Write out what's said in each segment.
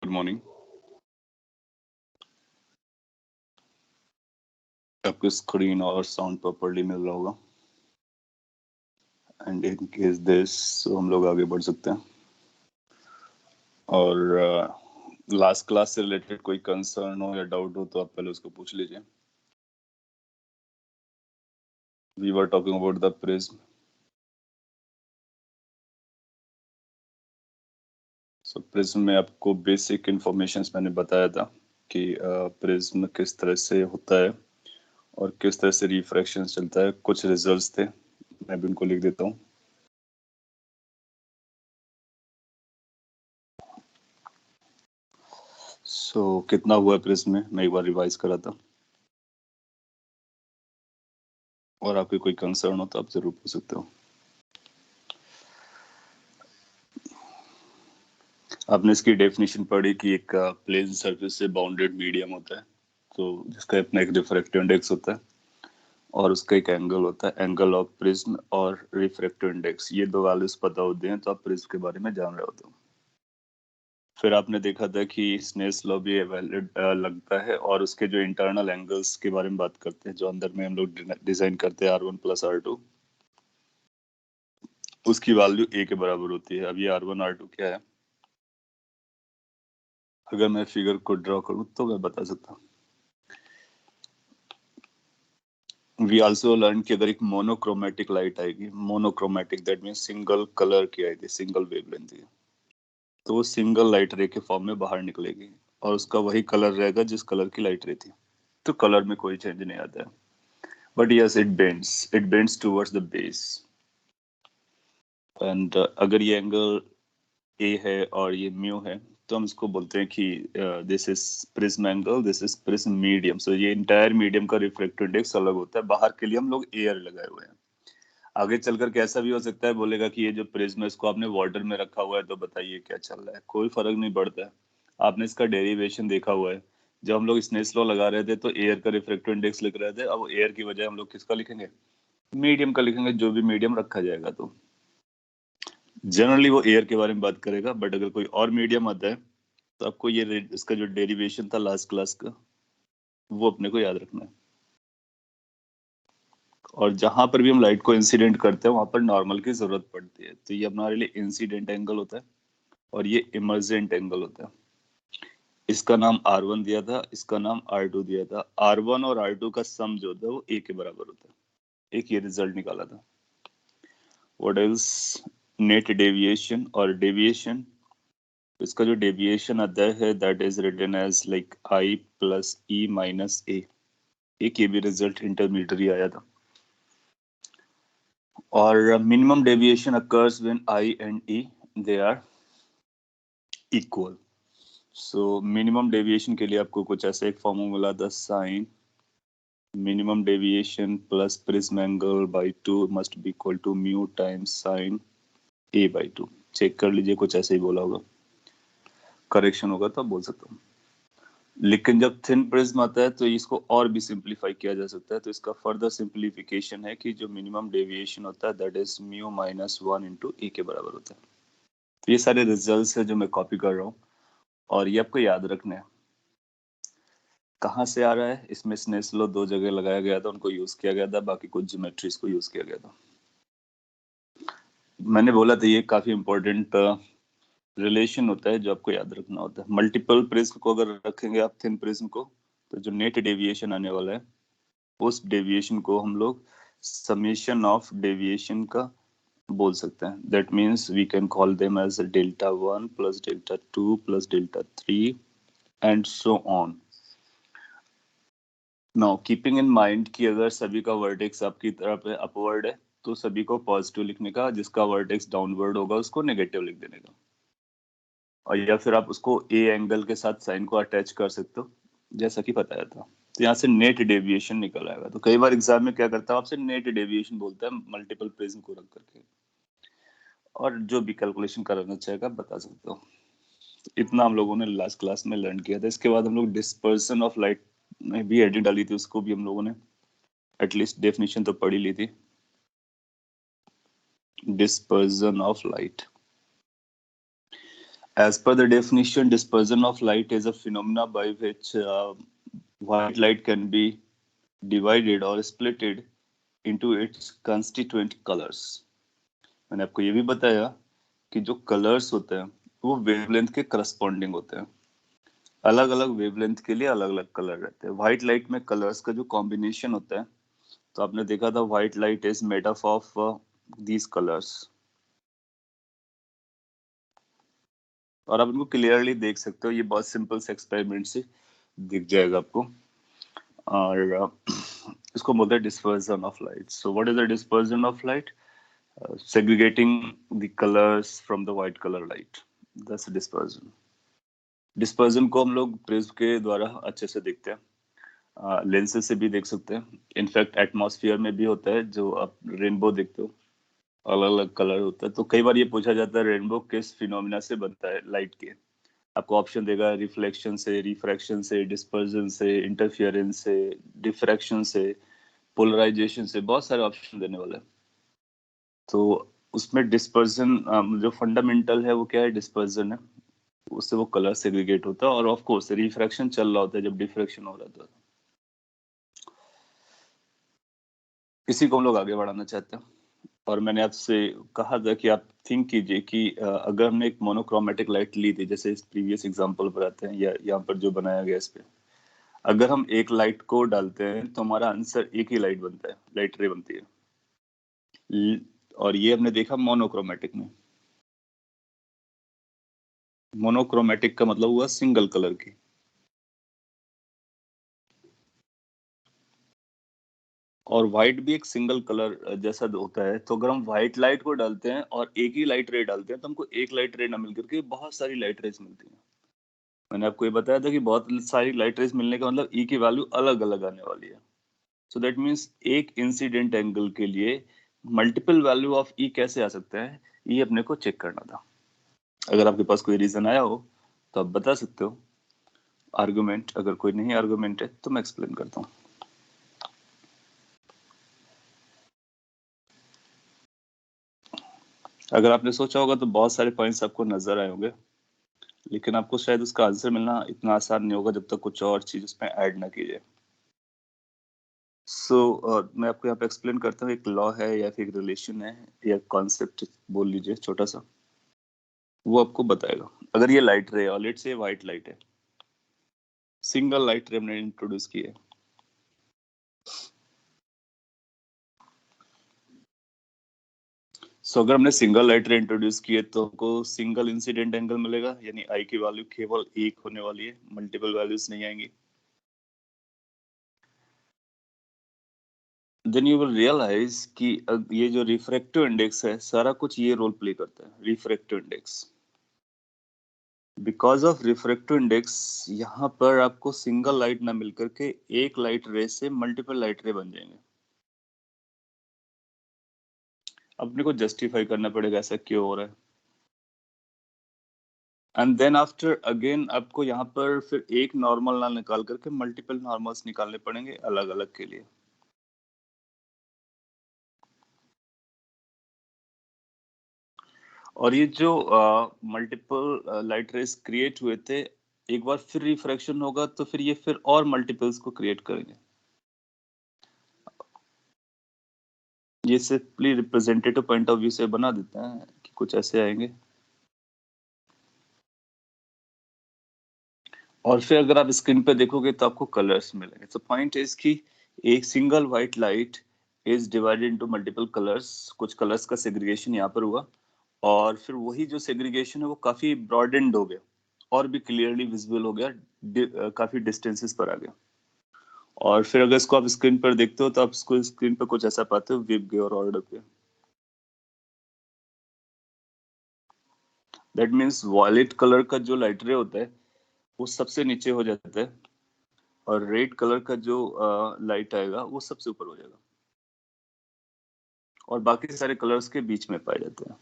Good morning. आपको screen और sound properly मिल रहा होगा एंड इन केस दिस हम लोग आगे बढ़ सकते हैं। और लास्ट क्लास से रिलेटेड कोई कंसर्न हो या डाउट हो तो आप पहले उसको पूछ लीजिए। We were talking about the prism. So prism में आपको बेसिक इंफॉर्मेशंस मैंने बताया था कि प्रिज्म किस तरह से होता है और किस तरह से रिफ्रैक्शन चलता है। कुछ रिजल्ट्स थे, मैं भी उनको लिख देता हूँ। सो कितना हुआ प्रिज्म में मैं एक बार रिवाइज करा था, और आपके कोई कंसर्न हो तो आप जरूर पूछ सकते हो। आपने इसकी डेफिनेशन पढ़ी कि एक प्लेन सरफेस से बाउंडेड मीडियम होता है, तो जिसका अपना एक रिफ्रैक्टिव इंडेक्स होता है और उसका एक एंगल होता है, एंगल ऑफ प्रिज्म और रिफ्रैक्टिव इंडेक्स। ये दो वैल्यूज पता होते हैं तो आप प्रिज्म के बारे में जान रहे होते हो। फिर आपने देखा था कि स्नेल्स लॉ भी वैलिड लगता है, और उसके जो इंटरनल एंगल्स के बारे में बात करते हैं जो अंदर में हम लोग डिजाइन करते हैं R1 + R2, उसकी वैल्यू A के बराबर होती है। अब ये R1 R2 क्या है, अगर मैं फिगर को ड्रॉ करूं तो मैं बता सकता हूँ। वी आल्सो लर्न कि अगर एक मोनोक्रोमेटिक लाइट आएगी, monochromatic that mean single colour की आएगी, सिंगल वेवलेंथ की, तो वो सिंगल लाइट रे के फॉर्म में बाहर निकलेगी और उसका वही कलर रहेगा जिस कलर की लाइट रे थी, तो कलर में कोई चेंज नहीं आता है। But yes, it bends towards the base. And अगर ये एंगल ए है और ये म्यू है तो हम इसको बोलते हैं कि this is prism angle, this is prism medium. So ये इंटायर मीडियम का रिफ्रैक्टिव इंडेक्स अलग होता है। बाहर के लिए हम लोग एयर लगाए हुए हैं। आगे चलकर कैसा भी हो सकता है, बोलेगा कि ये जो प्रिज्म है इसको आपने वाटर में रखा हुआ है तो बताइए क्या चल रहा है। कोई फर्क नहीं पड़ता है। आपने इसका डेरिवेशन देखा हुआ है। जब हम लोग स्नेल्स लॉ लगा रहे थे तो एयर का रिफ्रैक्टिव इंडेक्स लिख रहे थे, अब एयर की वजह हम लोग किसका लिखेंगे, मीडियम का लिखेंगे, जो भी मीडियम रखा जाएगा। तो जनरली वो एयर के बारे में बात करेगा, बट अगर कोई और मीडियम आता है तो आपको ये इसका जो डेरिवेशन था लास्ट क्लास का वो अपने को याद रखना है। और जहां पर भी हम लाइट को इंसिडेंट करते हैं वहां पर नॉर्मल की जरूरत पड़ती है, तो ये हमारे लिए इंसिडेंट एंगल होता है और ये इमर्जेंट एंगल होता है। इसका नाम R1 दिया था, इसका नाम R2 दिया था। R1 और R2 का सम जो होता है वो A के बराबर होता है। एक ये रिजल्ट निकाला था। व्हाट एल्स, नेट डेविएशन और डेविएशन, इसका जो डेविएशन आता है that is written as like I + E - A। एक ये भी रिजल्ट इंटरमीडिएट आया था। और minimum deviation occurs when I and E they are equal. So minimum deviation के लिए आपको कुछ ऐसा एक फॉर्मूला था, sine minimum deviation plus prism angle by 2 must be equal to mu times sine A/2। Check कर लीजिए, कुछ ऐसे ही बोला होगा, करेक्शन होगा तो आप बोल सकते हो। लेकिन जब थिन प्रिज्म आता है तो इसको और भी सिंप्लीफाई किया जा सकता है। तो इसका फर्दर सिंप्लीफिकेशन है कि जो मिनिमम डेविएशन होता है दैट इज म्यू -1 * A के बराबर होता है। तो ये सारे रिजल्ट्स है जो मैं कॉपी कर रहा हूँ और ये आपको याद रखना है। कहाँ से आ रहा है, इसमें स्नेल्स लॉ 2 जगह लगाया गया था, उनको यूज किया गया था, बाकी कुछ ज्योमेट्रीज को यूज किया गया था। मैंने बोला था ये काफी इंपॉर्टेंट रिलेशन होता है जो आपको याद रखना होता है। मल्टीपल प्रिज्म को अगर रखेंगे आप, थिन प्रिज्म को, तो जो नेट डेविएशन आने वाला है उस डेविएशन को हम लोग समेशन ऑफ डेविएशन का बोल सकते हैं। That means we can call them as Δ1 + Δ2 + Δ3 and so on. Now keeping in mind कि अगर सभी का वर्टेक्स आपकी तरफ है, अपवर्ड है, तो सभी को पॉजिटिव लिखने का, जिसका वर्टेक्स डाउनवर्ड होगा उसको नेगेटिव लिख देने का। और या फिर आप उसको ए एंगल के साथ साइन को अटैच कर सकते हो, जैसा कि बताया था। तो यहाँ से नेट डेविएशन निकल आएगा। तो कई बार एग्जाम में क्या करता है, आपसे नेट डेविएशन बोलता है मल्टीपल प्रिज्म को रख करके, और जो भी कैलकुलेशन कराना चाहेगा बता सकते हो। इतना हम लोगों ने लास्ट क्लास में लर्न किया था। इसके बाद हम लोग डिस्पर्सन ऑफ लाइट में भी हेडिंग डाली थी, उसको भी हम लोगों ने एटलीस्ट डेफिनेशन तो पढ़ी ली थी। Dispersion of light, As per the definition, dispersion of light is a phenomena by which white light can be divided or splitted into its constituent colors. मैंने आपको ये भी बताया कि जो कलर्स होते हैं वो वेवलेंथ के करस्पॉन्डिंग होते हैं, अलग अलग वेवलेंथ के लिए अलग अलग कलर रहते हैं। व्हाइट लाइट में कलर्स का जो कॉम्बिनेशन होता है, तो आपने देखा था white light is made up of these colours, और आप इनको क्लियरली देख सकते हो, ये बहुत सिंपल से एक्सपेरिमेंट से दिख जाएगा आपको। और इसको बोलते हैं dispersion of light. So what is the dispersion of light? Segregating the colours from the white colour light, that's dispersion. Dispersion को हम लोग प्रिज्म के द्वारा अच्छे से देखते हैं, लेंसेज से भी देख सकते हैं, इनफैक्ट एटमॉस्फेयर में भी होता है। जो आप रेनबो देखते हो, अलग अलग कलर होता है। तो कई बार ये पूछा जाता है रेनबो किस फिनोमिना से बनता है लाइट के। आपको ऑप्शन देगा रिफ्लेक्शन से, रिफ्रैक्शन से, डिस्पर्जन से, इंटरफियरेंस से, डिफ्रैक्शन से, पोलराइजेशन से, बहुत सारे ऑप्शन देने वाले हैं। तो उसमें डिस्पर्जन जो फंडामेंटल है वो क्या है? डिस्पर्जन है, उससे वो कलर सेग्रीगेट होता है। और ऑफ कोर्स रिफ्रैक्शन चल रहा होता है जब डिफ्रैक्शन हो रहा था। इसी को हम लोग आगे बढ़ाना चाहते हैं। और मैंने आपसे कहा था कि आप थिंक कीजिए कि अगर हमने एक मोनोक्रोमेटिक लाइट ली थी, जैसे इस प्रीवियस एग्जांपल पर आते हैं या यहाँ पर जो बनाया गया इस पे, अगर हम एक लाइट को डालते हैं तो हमारा आंसर एक ही लाइट बनता है, लाइट रे बनती है। और ये हमने देखा मोनोक्रोमेटिक में। मोनोक्रोमेटिक का मतलब हुआ सिंगल कलर की। और व्हाइट भी एक सिंगल कलर जैसा होता है। तो अगर हम व्हाइट लाइट को डालते हैं और एक ही लाइट रे डालते हैं तो हमको एक लाइट रे ना मिलकर के बहुत सारी लाइट रेज मिलती है। मैंने आपको ये बताया था कि बहुत सारी लाइट रेज मिलने का मतलब ई की वैल्यू अलग अलग आने वाली है। सो दैट मीन्स एक इंसिडेंट एंगल के लिए मल्टीपल वैल्यू ऑफ ई कैसे आ सकता है, ये अपने को चेक करना था। अगर आपके पास कोई रीजन आया हो तो आप बता सकते हो आर्गुमेंट। अगर कोई नहीं आर्गुमेंट है तो मैं एक्सप्लेन करता हूँ। अगर आपने सोचा होगा तो बहुत सारे पॉइंट्स आपको नजर आए होंगे, लेकिन आपको शायद उसका आंसर मिलना इतना आसान नहीं होगा जब तक कुछ और चीज उसमें ऐड ना की जाए। सो मैं आपको यहाँ पे एक्सप्लेन करता हूँ। एक लॉ है या फिर एक रिलेशन है या कॉन्सेप्ट बोल लीजिए छोटा सा, वो आपको बताएगा। अगर ये लाइट रे और लेट्स से व्हाइट लाइट है, सिंगल लाइट रे हमने इंट्रोड्यूस की है। सो अगर हमने सिंगल लाइट रे इंट्रोड्यूस की है तो हमको सिंगल इंसिडेंट एंगल मिलेगा, यानी आई की वैल्यू केवल एक होने वाली है, मल्टीपल वैल्यूज नहीं आएंगी। देन यू विल रियलाइज कि ये जो रिफ्रैक्टिव इंडेक्स है सारा कुछ ये रोल प्ले करता है। Refractive index, because of refractive index यहाँ पर आपको सिंगल लाइट ना मिलकर के एक लाइट रे से मल्टीपल लाइट रे बन जाएंगे। अपने को जस्टिफाई करना पड़ेगा ऐसा क्यों हो रहा है। एंड देन आफ्टर अगेन आपको यहाँ पर फिर एक नॉर्मल ना निकाल करके मल्टीपल नॉर्मल्स निकालने पड़ेंगे अलग अलग के लिए। और ये जो मल्टीपल लाइट रेस क्रिएट हुए थे, एक बार फिर रिफ्रैक्शन होगा तो फिर ये फिर और मल्टीपल्स को क्रिएट करेंगे। ये simply representative point of view से बना देते हैं कि कुछ ऐसे आएंगे। और फिर अगर आप स्क्रीन पे देखोगे तो आपको कलर्स मिलेंगे। तो पॉइंट इज कि एक single white light is divided into multiple colours. कुछ कलर्स का सेग्रीगेशन यहाँ पर हुआ, और फिर वही जो सेग्रीगेशन है वो काफी ब्रॉडेंड हो गया और भी क्लियरली विजिबल हो गया, काफी डिस्टेंसेस पर आ गया। और फिर अगर इसको आप स्क्रीन पर देखते हो तो आप इसको स्क्रीन पर कुछ ऐसा पाते हो विब के और ऑर्डर पे। दैट मीन्स वॉयलेट कलर का जो लाइट रे होता है वो सबसे नीचे हो जाता है, और रेड कलर का जो लाइट आएगा वो सबसे ऊपर हो जाएगा, और बाकी सारे कलर्स के बीच में पाए जाते हैं।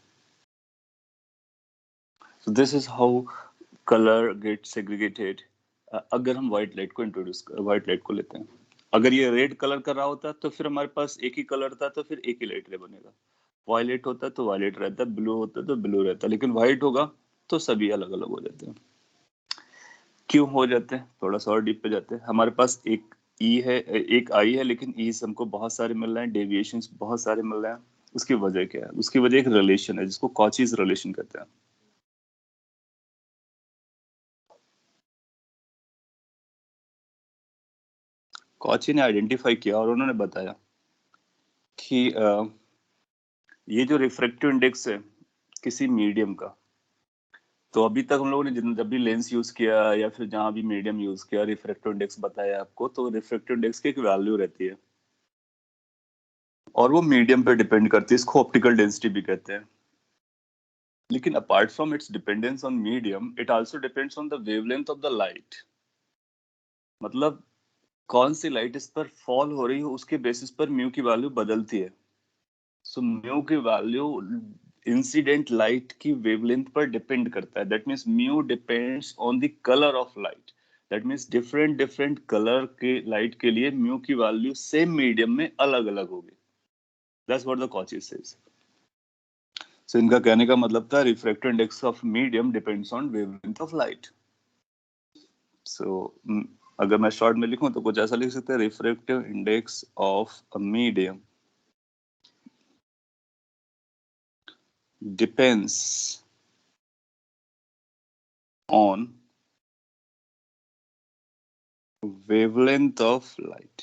So this is how colour gate segregated. अगर हम व्हाइट लाइट को लेते हैं, अगर ये रेड कलर का रहा होता तो फिर हमारे पास एक ही कलर था तो फिर एक ही लाइट रे बनेगा। वायलेट होता तो वायलेट रहता, ब्लू होता तो ब्लू रहता, लेकिन व्हाइट होगा तो सभी अलग अलग हो जाते हैं। क्यों हो जाते हैं, थोड़ा सा और डीप पे जाते हैं। हमारे पास एक ई है, एक आई है, लेकिन ई से हमको बहुत सारे मिल रहे हैं, डेविएशंस बहुत सारे मिल रहे हैं। उसकी वजह क्या है? उसकी वजह एक रिलेशन है जिसको कॉचीज रिलेशन कहते हैं। कॉची ने आइडेंटिफाई किया और उन्होंने बताया कि ये जो रिफ्रैक्टिव इंडेक्स है किसी मीडियम का, तो अभी तक हम लोगों ने जब भी लेंस यूज किया या फिर जहां भी मीडियम यूज किया, रिफ्रैक्टिव इंडेक्स बताया आपको, तो रिफ्रैक्टिव इंडेक्स की एक वैल्यू रहती है और वो मीडियम पे डिपेंड करती है। इसको ऑप्टिकल डेंसिटी भी कहते हैं। लेकिन apart from its dependence on medium, it also depends on the wavelength of the light. मतलब कौन सी लाइट इस पर फॉल हो रही है उसके बेसिस पर म्यू की वैल्यू बदलती है। सो म्यू की वैल्यू इंसिडेंट लाइट की वेवलेंथ पर डिपेंड करता है। That means mu depends on the colour of light. That means different different colour के लाइट के लिए म्यू की वैल्यू सेम मीडियम में अलग अलग होगी। That's what the Cauchy says. So इनका कहने का मतलब था refractive index of medium depends on wavelength of light. So अगर मैं शॉर्ट में लिखूं तो कुछ ऐसा लिख सकते हैं, refractive index of a medium depends on wavelength of light.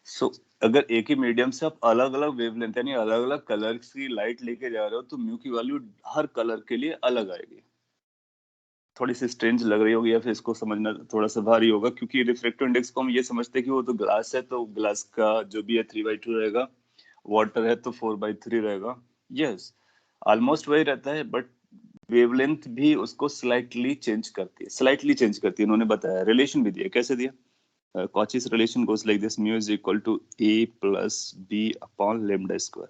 So अगर एक ही मीडियम से आप अलग अलग वेवलेंथ यानी अलग अलग कलर की लाइट लेके जा रहे हो तो म्यू की वैल्यू हर कलर के लिए अलग आएगी। थोड़ी सी स्ट्रेंज लग रही होगी या फिर इसको समझना थोड़ा सा भारी होगा, क्योंकि रिफ्रैक्टिव इंडेक्स को हम ये समझते हैं कि वो तो ग्लास है, तो ग्लास का जो भी है 3/2 रहेगा, वाटर है तो 4/3 रहेगा। यस, ऑलमोस्ट वही रहता है, बट वेवलेंथ भी उसको स्लाइटली चेंज करती है, स्लाइटली चेंज करती है। उन्होंने बताया, रिलेशन भी दिया। कैसे दिया? Cauchy's relation goes like this: mu is equal to a plus b upon lambda square.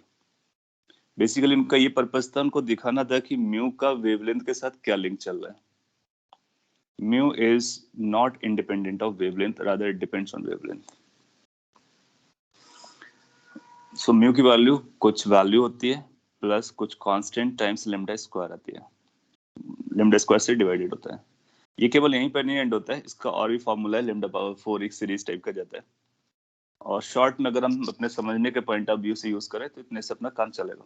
Basically उनका ये पर्पस था, उनको दिखाना था कि म्यू का वेवलेंथ के साथ क्या लिंक चल रहा है। Mu is not independent of wavelength, rather it depends on wavelength. So mu की वैल्यू कुछ वैल्यू होती है प्लस कुछ कांस्टेंट टाइम्स लैम्डा स्क्वायर आती है, लैम्डा स्क्वायर से डिवाइडेड होता है। ये केवल यहीं पर नहीं एंड होता है, इसका और भी फॉर्मूला है, लैम्डा पावर 4 एक सीरीज टाइप का जाता है। और शॉर्ट में अगर हम अपने समझने के पॉइंट ऑफ व्यू से यूज करें तो इतने से अपना काम चलेगा।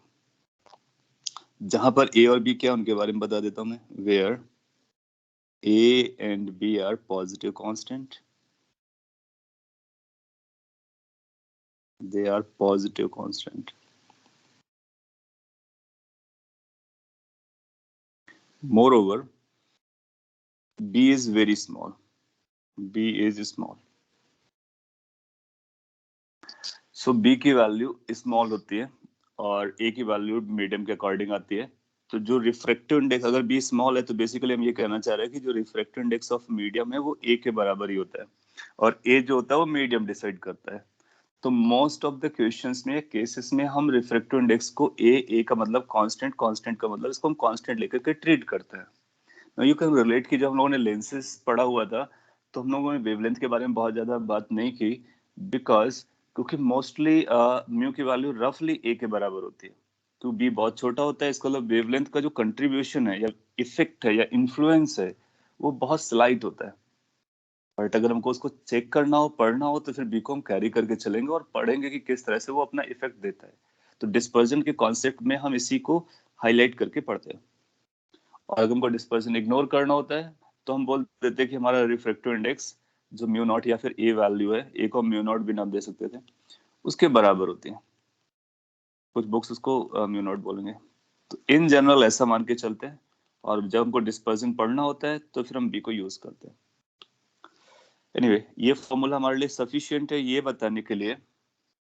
जहां पर ए और बी क्या उनके बारे में बता देता हूं मैं। Where A and B are positive constant, they are positive constant. Moreover, b is very small, b is small. So b की वैल्यू स्मॉल होती है और a की वैल्यू मीडियम के अकॉर्डिंग आती है। तो जो रिफ्रैक्टिव इंडेक्स, अगर b स्मॉल है तो बेसिकली हम ये कहना चाह रहे हैं कि जो रिफ्रैक्टिव इंडेक्स ऑफ मीडियम है वो a के बराबर ही होता है, और a जो होता है वो मीडियम डिसाइड करता है। तो मोस्ट ऑफ द क्वेश्चंस में, केसेस में, हम रिफ्रैक्टिव इंडेक्स को ए का मतलब कांस्टेंट, कांस्टेंट का मतलब इसको हम कांस्टेंट लेकर के ट्रीट करते हैं। यू कैन रिलेट कि जब हम लोगों ने लेंसेज पढ़ा हुआ था तो हम लोगों ने वेवलेंथ के बारे में बहुत ज्यादा बात नहीं की, बिकॉज क्योंकि मोस्टली म्यू की वैल्यू रफली ए के बराबर होती है। तो बी बहुत छोटा होता है, इसका मतलब वेवलेंथ का जो कंट्रीब्यूशन है या इफेक्ट है या इन्फ्लुएंस है वो बहुत स्लाइट होता है। बट अगर हमको उसको चेक करना हो, पढ़ना हो, तो फिर बी को हम कैरी करके चलेंगे और पढ़ेंगे कि किस तरह से वो अपना इफेक्ट देता है। तो डिस्पर्जन के कॉन्सेप्ट में हम इसी को हाईलाइट करके पढ़ते हैं। और अगर हमको डिस्पर्जन इग्नोर करना होता है तो हम बोल देते हैं कि हमारा रिफ्रैक्टिव इंडेक्स जो म्यू नॉट या फिर ए वैल्यू है, ए को म्यू नॉट भी नाम दे सकते थे, उसके बराबर होती है। कुछ बुक्स उसको म्यू नॉट बोलेंगे। तो इन जनरल ऐसा मान के चलते हैं, और जब हमको डिस्पर्जन पढ़ना होता है तो फिर हम बी को यूज करते हैं। एनीवे, ये फॉर्मूला हमारे लिए सफिशिएंट है ये बताने के लिए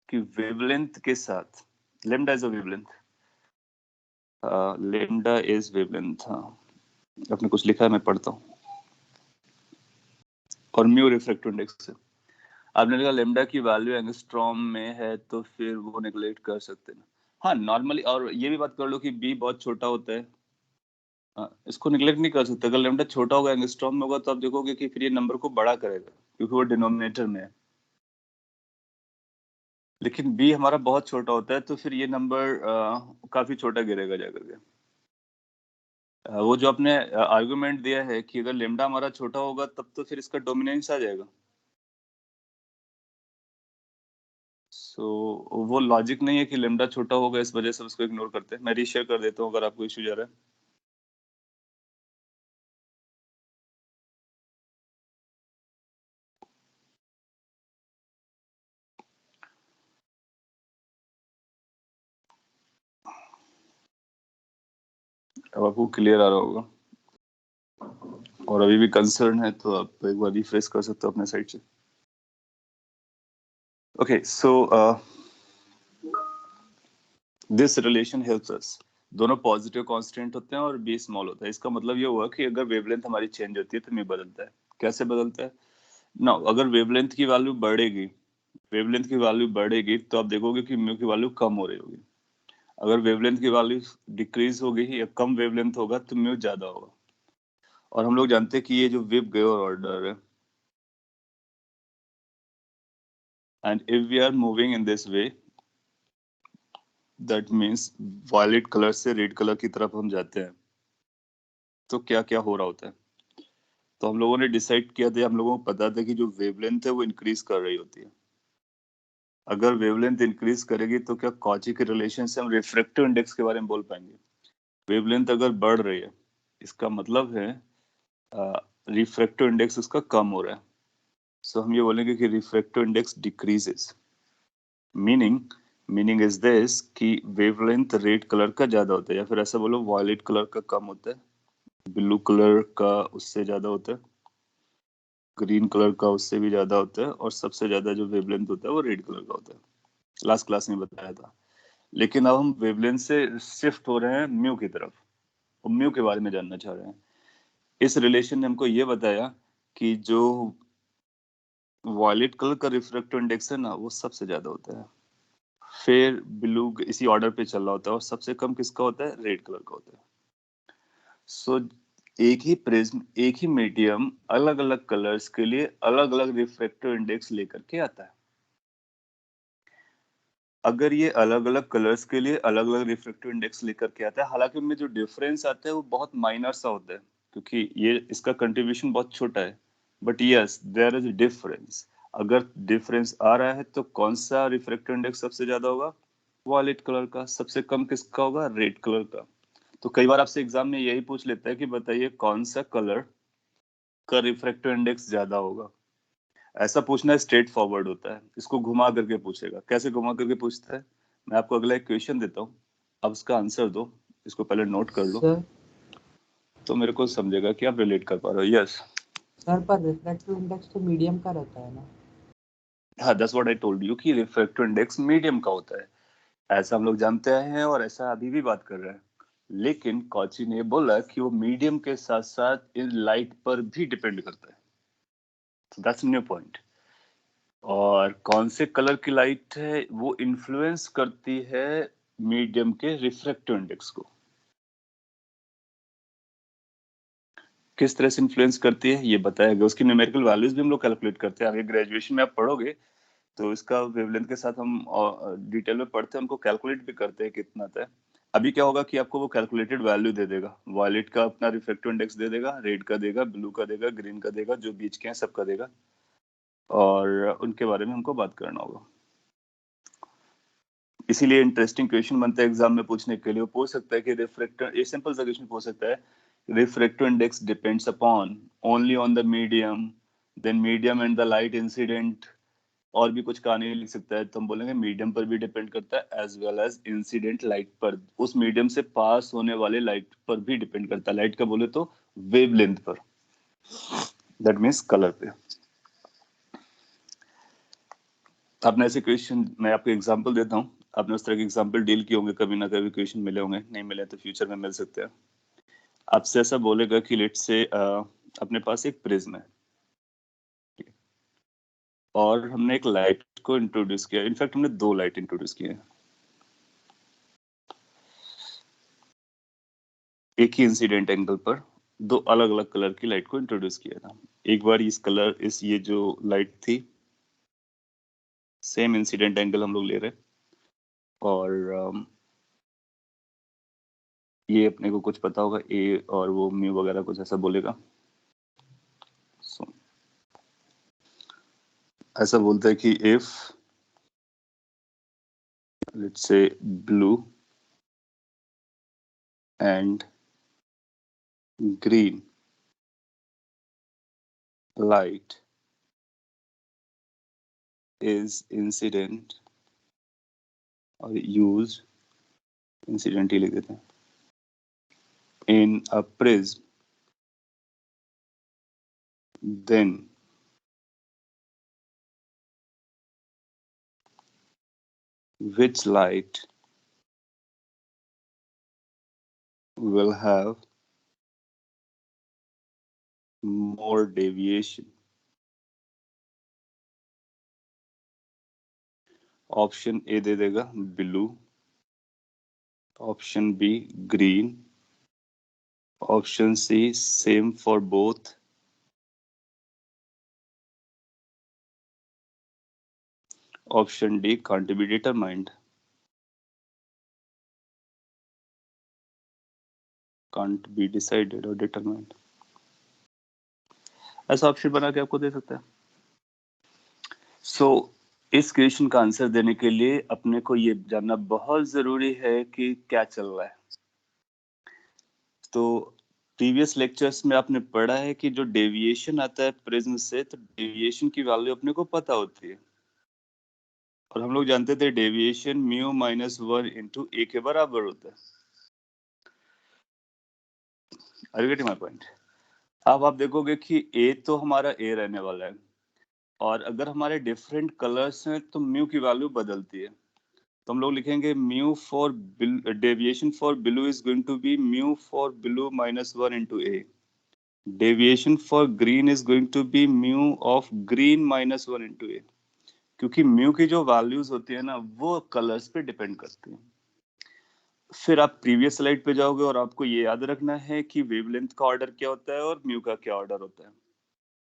कि वेवलेंथ के साथ, lambda is a wavelength, lambda is wavelength. हाँ, आपने कुछ लिखा है, मैं पढ़ता हूँ। और म्यू रिफ्रैक्टिव इंडेक्स है। आपने लिखा लेमडा की वैल्यू एंगस्ट्रॉम में है तो फिर वो नेग्लेक्ट कर सकते हैं। हाँ, नॉर्मली। और ये भी बात कर लो कि बी बहुत छोटा होता है, इसको निगलेक्ट नहीं कर सकते। अगर लेमडा छोटा होगा, एंगस्ट्रॉम में होगा, तो आप देखोगे कि फिर ये नंबर को बड़ा करेगा क्योंकि वो डिनोमिनेटर में है। लेकिन बी हमारा बहुत छोटा होता है तो फिर ये नंबर काफी छोटा गिरेगा जाकर के। वो जो आपने आर्गुमेंट दिया है कि अगर लेमडा हमारा छोटा होगा तब तो फिर इसका डोमिनेंस आ जाएगा। सो वो लॉजिक नहीं है कि लेमडा छोटा होगा इस वजह से उसको इग्नोर करते हैं। मैं रीशेयर कर देता हूँ अगर आपको इश्यू जा रहा है। अब आपको क्लियर आ रहा होगा, और अभी भी कंसर्न है तो आप एक बार रिफ्रेश कर सकते हो अपने साइड से। Okay, so this relation helps us. दोनों पॉजिटिव कांस्टेंट होते हैं और बी स्मॉल होता है। इसका मतलब ये हुआ कि अगर वेवलेंथ हमारी चेंज होती है तो म्यू बदलता है। कैसे बदलता है? ना, अगर वेवलेंथ की वैल्यू बढ़ेगी, वेवलेंथ की वैल्यू बढ़ेगी तो आप देखोगे कि म्यू की वैल्यू कम हो रही होगी। अगर वेवलेंथ की वैल्यू डिक्रीज होगी या कम वेवलेंथ होगा तो म्यू ज्यादा होगा। और हम लोग जानते हैं कि ये जो विब गेयर ऑर्डर है, and if we are moving in this way, that means violet colour से रेड कलर की तरफ हम जाते हैं, तो क्या क्या हो रहा होता है। तो हम लोगों ने डिसाइड किया था, हम लोगों को पता था कि जो वेवलेंथ है वो इंक्रीज कर रही होती है। अगर वेवलेंथ इंक्रीज करेगी तो क्या कॉची के रिलेशन से हम रिफ्रैक्टिव इंडेक्स के बारे में बोल पाएंगे। वेवलेंथ अगर बढ़ रही है, इसका मतलब है रिफ्रैक्टिव इंडेक्स उसका कम हो रहा है। सो हम ये बोलेंगे कि refractive index decreases. Meaning meaning is this कि वेवलेंथ रेड कलर का ज्यादा होता है, या फिर ऐसा बोलो वॉयलेट कलर का कम होता है, ब्लू कलर का उससे ज्यादा होता है, ग्रीन कलर का उससे भी ज्यादा होता है, और सबसे ज्यादा जो वेवलेंथ होता है वो रेड कलर का होता है। लास्ट क्लास में बताया था। लेकिन अब हम वेवलेंथ से शिफ्ट हो रहे हैं म्यू की तरफ, और म्यू के बारे में जानना चाह रहे हैं। इस रिलेशन ने हमको ये बताया कि जो वॉयलेट कलर का रिफ्रैक्टिव इंडेक्स है ना, वो सबसे ज्यादा होता है, फिर ब्लू इसी ऑर्डर पे चल रहा होता है, और सबसे कम किसका होता है? रेड कलर का होता है। सो एक ही प्रिज्म, एक ही मीडियम अलग अलग कलर्स के लिए अलग अलग रिफ्रैक्टिव इंडेक्स लेकर के आता है। अगर ये अलग अलग कलर्स के लिए अलग अलग रिफ्रैक्टिव इंडेक्स लेकर के आता है, हालांकि उनमें जो डिफरेंस आता है वो बहुत माइनर सा होता है, क्योंकि ये इसका कंट्रीब्यूशन बहुत छोटा है, but yes there is difference. अगर डिफरेंस आ रहा है तो कौन सा रिफ्रैक्टिव इंडेक्स सबसे ज्यादा होगा? वॉयलेट कलर का। सबसे कम किसका होगा? रेड कलर का। तो कई बार आपसे एग्जाम में यही पूछ लेता है कि बताइए कौन सा कलर का रिफ्रैक्टिव इंडेक्स ज्यादा होगा। ऐसा पूछना स्ट्रेट फॉरवर्ड होता है, इसको घुमा करके पूछेगा। कैसे घुमा करके पूछता है? मैं आपको अगला एक क्वेश्चन देता हूँ, अब उसका आंसर दो, इसको पहले नोट कर लो, सर तो मेरे को समझेगा कि आप रिलेट कर पा रहे हो। यस, सर, पर रिफ्रैक्टिव इंडेक्स तो मीडियम का रहता है ना? हाँ, that's what I told you कि रिफ्रैक्टिव इंडेक्स मीडियम का होता है। ऐसा हम लोग जानते हैं और ऐसा अभी भी बात कर रहे हैं। लेकिन कॉची ने बोला कि वो मीडियम के साथ साथ इन लाइट पर भी डिपेंड करता है। That's new point. और कौन से कलर की लाइट है वो इन्फ्लुएंस करती है मीडियम के रिफ्रैक्टिव इंडेक्स को। किस तरह से इन्फ्लुएंस करती है ये बताया गया। उसकी न्यूमेरिकल वैल्यूज भी हम लोग कैलकुलेट करते हैं। आगे ग्रेजुएशन में आप पढ़ोगे तो इसका वेवलेंथ के साथ हम डिटेल में पढ़ते हैं, उनको कैलकुलेट भी करते हैं कितना था। अभी क्या होगा कि आपको वो कैलकुलेटेड वैल्यू दे देगा। वॉयलेट का अपना रिफ्रैक्टिव इंडेक्स दे देगा, रेड का देगा, ब्लू का देगा, ग्रीन का देगा, जो बीच के हैं सबका देगा, और उनके बारे में हमको बात करना होगा। इसीलिए इंटरेस्टिंग क्वेश्चन बनता है एग्जाम में पूछने के लिए। वो पूछ सकता है कि रिफ्रैक्टिव, ये सिंपल सा क्वेश्चन पूछ सकता है, refractive index depends upon only on the medium, then medium and the light incident, और भी कुछ कहानी लिख सकता है। तो हम बोलेंगे मीडियम पर भी डिपेंड करता है as well as incident light पर, उस मीडियम से पास होने वाले लाइट पर भी डिपेंड करता है। लाइट का बोले तो वेवलेंथ पर, दैट मीन्स कलर पे। आपने ऐसे क्वेश्चन, मैं आपको एग्जांपल देता हूँ, आपने उस तरह के एग्जांपल डील किए होंगे कभी ना कभी, क्वेश्चन मिले होंगे, नहीं मिले तो फ्यूचर में मिल सकते हैं। आपसे ऐसा बोलेगा कि लेट से अपने पास एक प्रिज्म है, और हमने एक लाइट को इंट्रोड्यूस किया। इनफैक्ट हमने दो लाइट इंट्रोड्यूस किए हैं, एक ही इंसिडेंट एंगल पर दो अलग अलग कलर की लाइट को इंट्रोड्यूस किया था। एक बार इस कलर, इस ये जो लाइट थी, सेम इंसिडेंट एंगल हम लोग ले रहे, और ये अपने को कुछ पता होगा, ए और वो म्यू वगैरह कुछ ऐसा बोलेगा। So, ऐसा बोलता है कि if let's say blue and green light is incident or used, incident ही लिख देते हैं, in a prism, then which light will have more deviation? Option A दे देगा blue, option B green, option C same for both, option D can't be determined, can't be decided or determined। ऐसा option बना के आपको दे सकता है। इस question का आंसर देने के लिए अपने को ये जानना बहुत जरूरी है कि क्या चल रहा है। तो प्रीवियस लेक्चर्स में आपने पढ़ा है कि जो डेविएशन आता है प्रिज्म से, तो डेविएशन की वैल्यू अपने को पता होती है, और हम लोग जानते थे deviation mu minus 1 into A के बराबर होता है। Are you getting my point? अब आप देखोगे कि ए तो हमारा ए रहने वाला है, और अगर हमारे डिफरेंट कलर्स हैं तो म्यू की वैल्यू बदलती है। तो हम लोग लिखेंगे mu for deviation for blue is going to be mu for blue minus 1 into A. Deviation for green is going to be mu of green minus 1 into A. क्योंकि म्यू की जो वैल्यूज होती है ना, वो कलर्स पे depend करती हैं। फिर आप प्रीवियस स्लाइड पे जाओगे और आपको ये याद रखना है कि वेवलेंथ का ऑर्डर क्या होता है और म्यू का क्या ऑर्डर होता है।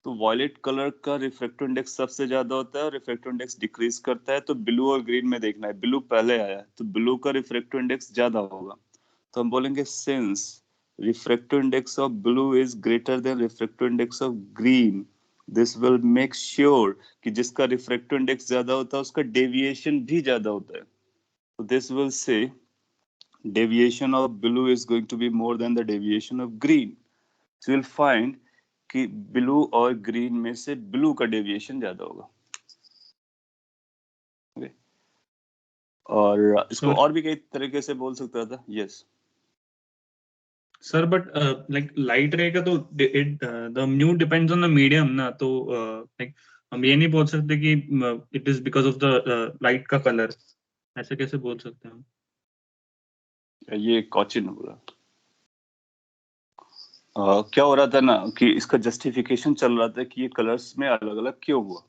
तो वॉयलेट कलर का रिफ्रैक्टिव इंडेक्स सबसे ज्यादा होता है और रिफ्रैक्टिव इंडेक्स डिक्रीज करता है। तो ब्लू और ग्रीन में देखना है, ब्लू पहले आया है तो ब्लू का रिफ्रैक्टिव इंडेक्स ज्यादा होगा। तो हम बोलेंगे since refractive index of blue is greater then refractive index of green, this will make sure कि जिसका रिफ्रैक्टिव इंडेक्स ज्यादा होता है उसका डेविएशन भी ज्यादा होता है। तो this will say deviation of blue is going to be more than the deviation of green. So you'll find कि ब्लू और ग्रीन में से ब्लू का डेविएशन ज्यादा होगा। okay? और इसको Sir, और भी कई तरीके से बोल सकता था। Yes sir but like light रे का तो the mu depends on the medium ना, तो लाइक हम ये नहीं बोल सकते कि it is because of the light का कलर, ऐसे कैसे बोल सकते हैं हम? ये कॉचिन बोला। क्या हो रहा था ना कि इसका जस्टिफिकेशन चल रहा था कि ये कलर्स में अलग अलग क्यों हुआ।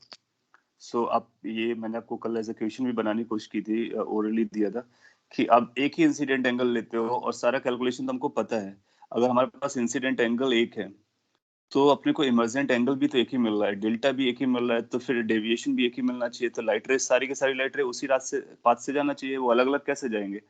आप ये मैंने आपको कल एज क्वेश्चन भी बनाने की कोशिश की थी, ओरली दिया था कि आप एक ही इंसिडेंट एंगल लेते हो और सारा कैलकुलेशन तो हमको पता है। अगर हमारे पास इंसिडेंट एंगल एक है तो अपने को इमर्जेंट एंगल भी तो एक ही मिल रहा है, डेल्टा भी एक ही मिल रहा है, तो फिर डेविएशन भी एक ही मिलना चाहिए। तो लाइट रेस सारी की सारी लाइट रे उसी रात से पाथ से जाना चाहिए, वो अलग अलग कैसे जाएंगे।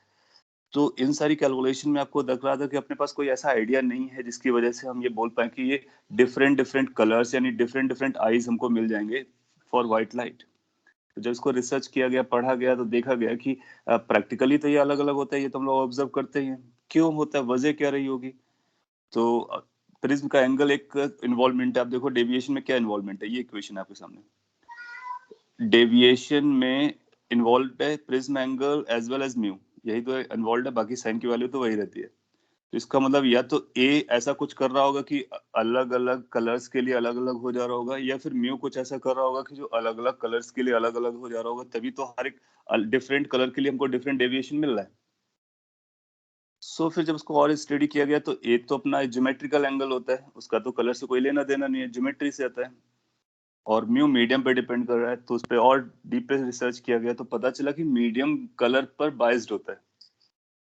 तो इन सारी कैलकुलेशन में आपको लग रहा था कि अपने पास कोई ऐसा आइडिया नहीं है जिसकी वजह से हम ये बोल पाए कि ये डिफरेंट डिफरेंट कलर्स यानी डिफरेंट डिफरेंट आईज हमको मिल जाएंगे फॉर व्हाइट लाइट। तो जब इसको रिसर्च किया गया, पढ़ा गया, तो देखा गया कि प्रैक्टिकली तो ये अलग अलग होता है, ये तो हम लोग ऑब्जर्व करते ही हैं। क्यों होता है, वजह क्या रही होगी। तो प्रिज्म का एंगल एक इन्वॉल्वमेंट है। आप देखो डेविएशन में क्या इन्वॉल्वमेंट है, ये इक्वेशन है आपके सामने। डेविएशन में इन्वॉल्व है prism angle as well as mu, यही तो इन्वॉल्व है, बाकी साइन की वैल्यू तो वही रहती है। तो इसका मतलब या तो ए ऐसा कुछ कर रहा होगा कि अलग अलग कलर्स के लिए अलग अलग हो जा रहा होगा, या फिर म्यू कुछ ऐसा कर रहा होगा कि जो अलग अलग कलर्स के लिए अलग अलग हो जा रहा होगा, तभी तो हर एक डिफरेंट कलर के लिए हमको डिफरेंट डेविएशन मिल रहा है। फिर जब उसको और स्टडी किया गया तो ए तो अपना ज्योमेट्रिकल एंगल होता है, उसका तो कलर से कोई लेना देना नहीं है, ज्योमेट्री से आता है। और म्यू मीडियम पे डिपेंड कर रहा है, तो उस पर और डीप पे रिसर्च किया गया तो पता चला कि मीडियम कलर पर बाइज्ड होता है।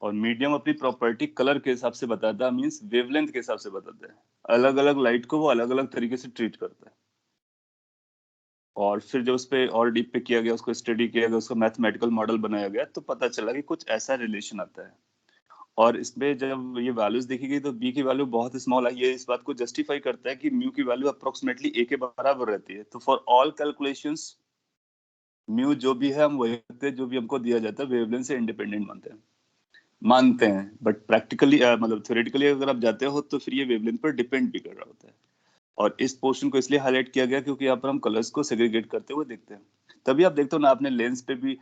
और मीडियम अपनी प्रॉपर्टी कलर के हिसाब से बताता है, मींस वेवलेंथ के हिसाब से बताता है। अलग अलग लाइट को वो अलग अलग तरीके से ट्रीट करता है। और फिर जब उस पर और डीप पे किया गया, उसको स्टडी किया गया, उसका मैथमेटिकल मॉडल बनाया गया, तो पता चला कि कुछ ऐसा रिलेशन आता है। और इसमें जब ये वैल्यूज देखी गई तो बी की वैल्यू बहुत स्मॉल आई है, इस बात को जस्टिफाई करता है कि म्यू की वैल्यू अप्रोक्सीमेटली ए के बराबर रहती है। तो फॉर ऑल कैलकुलेशंस म्यू जो भी है हम वही रखते हैं जो भी हमको दिया जाता है, वेवलेंथ से इंडिपेंडेंट मानते हैं। बट प्रैक्टिकली मतलब थ्योरेटिकली अगर आप जाते हो तो फिर ये वेवलेंथ पर डिपेंड भी कर रहा होता है। और इस पोर्शन को इसलिए हाईलाइट किया गया क्योंकि यहाँ पर हम कलर्स को सेग्रीगेट करते हुए देखते हैं। तभी आप देखते हो ना, आपने लेंस पे भी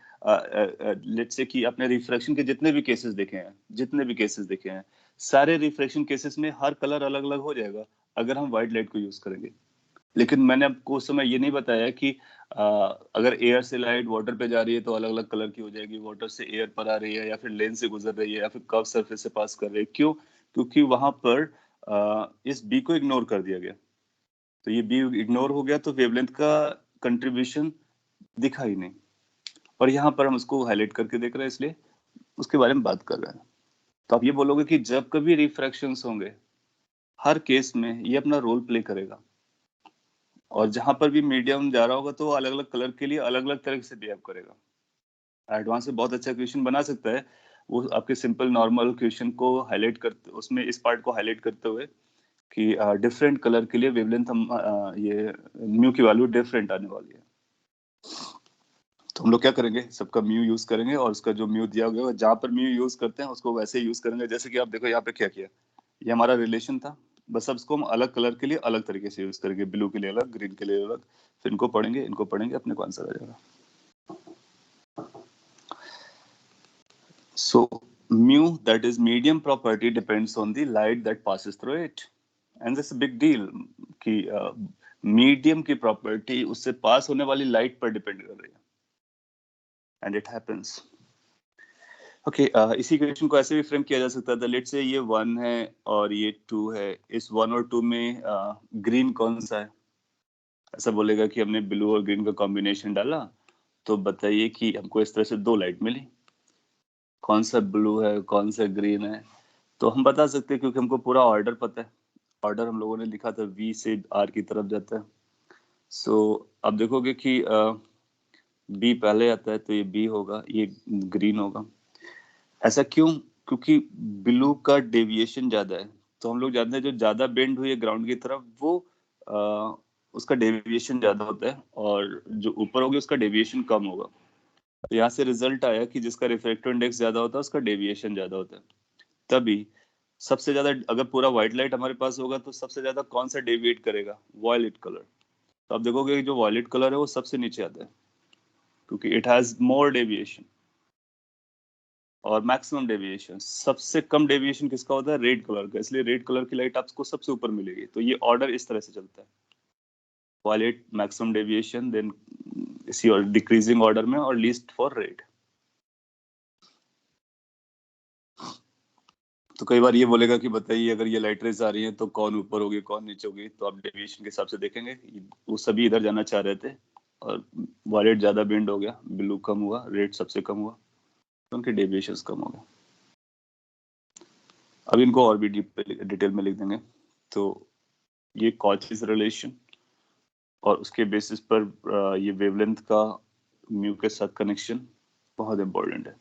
लेट्स से कि आपने रिफ्रैक्शन के जितने भी केसेस देखे हैं, सारे रिफ्रैक्शन केसेस में हर कलर अलग अलग हो जाएगा अगर हम व्हाइट लाइट को यूज करेंगे। लेकिन मैंने आपको उस समय ये नहीं बताया कि अगर एयर से लाइट वाटर पे जा रही है तो अलग अलग कलर की हो जाएगी, वाटर से एयर पर आ रही है या फिर लेंस से गुजर रही है या फिर कर्व सरफेस से पास कर रही है। क्यों? क्योंकि वहां पर इस बी को इग्नोर कर दिया गया। तो ये बी इग्नोर हो गया तो वेवलेंथ का कंट्रीब्यूशन दिखा ही नहीं। और यहाँ पर हम उसको हाईलाइट करके देख रहे हैं, इसलिए उसके बारे में बात कर रहे हैं। तो आप ये बोलोगे कि जब कभी रिफ्रैक्शंस होंगे हर केस में ये अपना रोल प्ले करेगा, और जहां पर भी मीडियम जा रहा होगा तो अलग अलग कलर के लिए अलग अलग तरह से बिहेव करेगा। एडवांस से बहुत अच्छा क्वेश्चन बना सकता है वो, आपके सिंपल नॉर्मल क्वेश्चन को हाईलाइट करते, उसमें इस पार्ट को हाईलाइट करते हुए कि डिफरेंट कलर के लिए वेवलेंथ हम ये म्यू की वैल्यू डिफरेंट आने वाली है। तो हम लोग क्या करेंगे, सबका म्यू यूज करेंगे और उसका जो म्यू दिया गया है जहां पर म्यू यूज करते हैं उसको वैसे ही यूज करेंगे। जैसे कि आप देखो यहाँ पे क्या किया, ये हमारा रिलेशन था, बस अब इसको हम अलग कलर के लिए अलग तरीके से यूज करेंगे, ब्लू के लिए अलग, ग्रीन के लिए अलग। फिर इनको पढ़ेंगे अपने को आंसर आ जाएगा। So mu, that is medium property, depends on the light that passes through it, and that's a big deal कि मीडियम की प्रॉपर्टी उससे पास होने वाली लाइट पर डिपेंड कर रही है, एंड इट हैपेंस। ओके, इसी क्वेश्चन को ऐसे भी फ्रेम किया जा सकता था। लेट्स से ये 1 है और ये 2 है, इस 1 और 2 में ग्रीन कौन सा है? ऐसा बोलेगा कि हमने ब्लू और ग्रीन का कॉम्बिनेशन डाला, तो बताइए कि हमको इस तरह से 2 लाइट मिली, कौन सा ब्लू है कौन सा ग्रीन है? तो हम बता सकते हैं क्योंकि हमको पूरा ऑर्डर पता है। ऑर्डर हम लोगों ने लिखा था, वी से आर की तरफ जाता है। सो अब देखोगे कि बी पहले आता है तो ये बी होगा, ये ग्रीन होगा। ऐसा क्यों? क्योंकि ब्लू का डेविएशन ज्यादा है। तो हम लोग जानते हैं जो ज्यादा बेंड हुई है ग्राउंड की तरफ वो उसका डेविएशन ज्यादा होता है, और जो ऊपर होगी उसका डेविएशन कम होगा। तो यहाँ से रिजल्ट आया कि जिसका रिफ्रैक्टिव इंडेक्स ज्यादा होता है उसका डेविएशन ज्यादा होता है। तभी सबसे ज्यादा, अगर पूरा व्हाइट लाइट हमारे पास होगा तो सबसे ज्यादा कौन सा डेविएट करेगा? Violet colour. तो आप देखोगे कि जो वॉयलेट कलर है वो सबसे नीचे आता है क्योंकि इट हैज मोर डेविएशन और मैक्सिमम डेविएशन। सबसे कम डेविएशन किसका होता है? रेड कलर का, इसलिए रेड कलर की लाइट आपको सबसे ऊपर मिलेगी। तो ये ऑर्डर इस तरह से चलता है, वॉयलेट मैक्सिमम डेविएशन, देन इसी और डिक्रीजिंग ऑर्डर में, और लीस्ट फॉर रेड। तो कई बार ये बोलेगा कि बताइए अगर ये लाइट रेज आ रही है तो कौन ऊपर होगी कौन नीचे होगी? तो आप डेविएशन के हिसाब से देखेंगे, वो सभी इधर जाना चाह रहे थे और वॉयलेट ज्यादा बेंड हो गया, ब्लू कम हुआ, रेड सबसे कम हुआ, तो उनके डेविएशन कम हो गए। अब इनको और भी डिटेल में लिख देंगे। तो ये कॉचीज रिलेशन, और उसके बेसिस पर ये वेवलेंथ का म्यू के साथ कनेक्शन बहुत इंपॉर्टेंट है।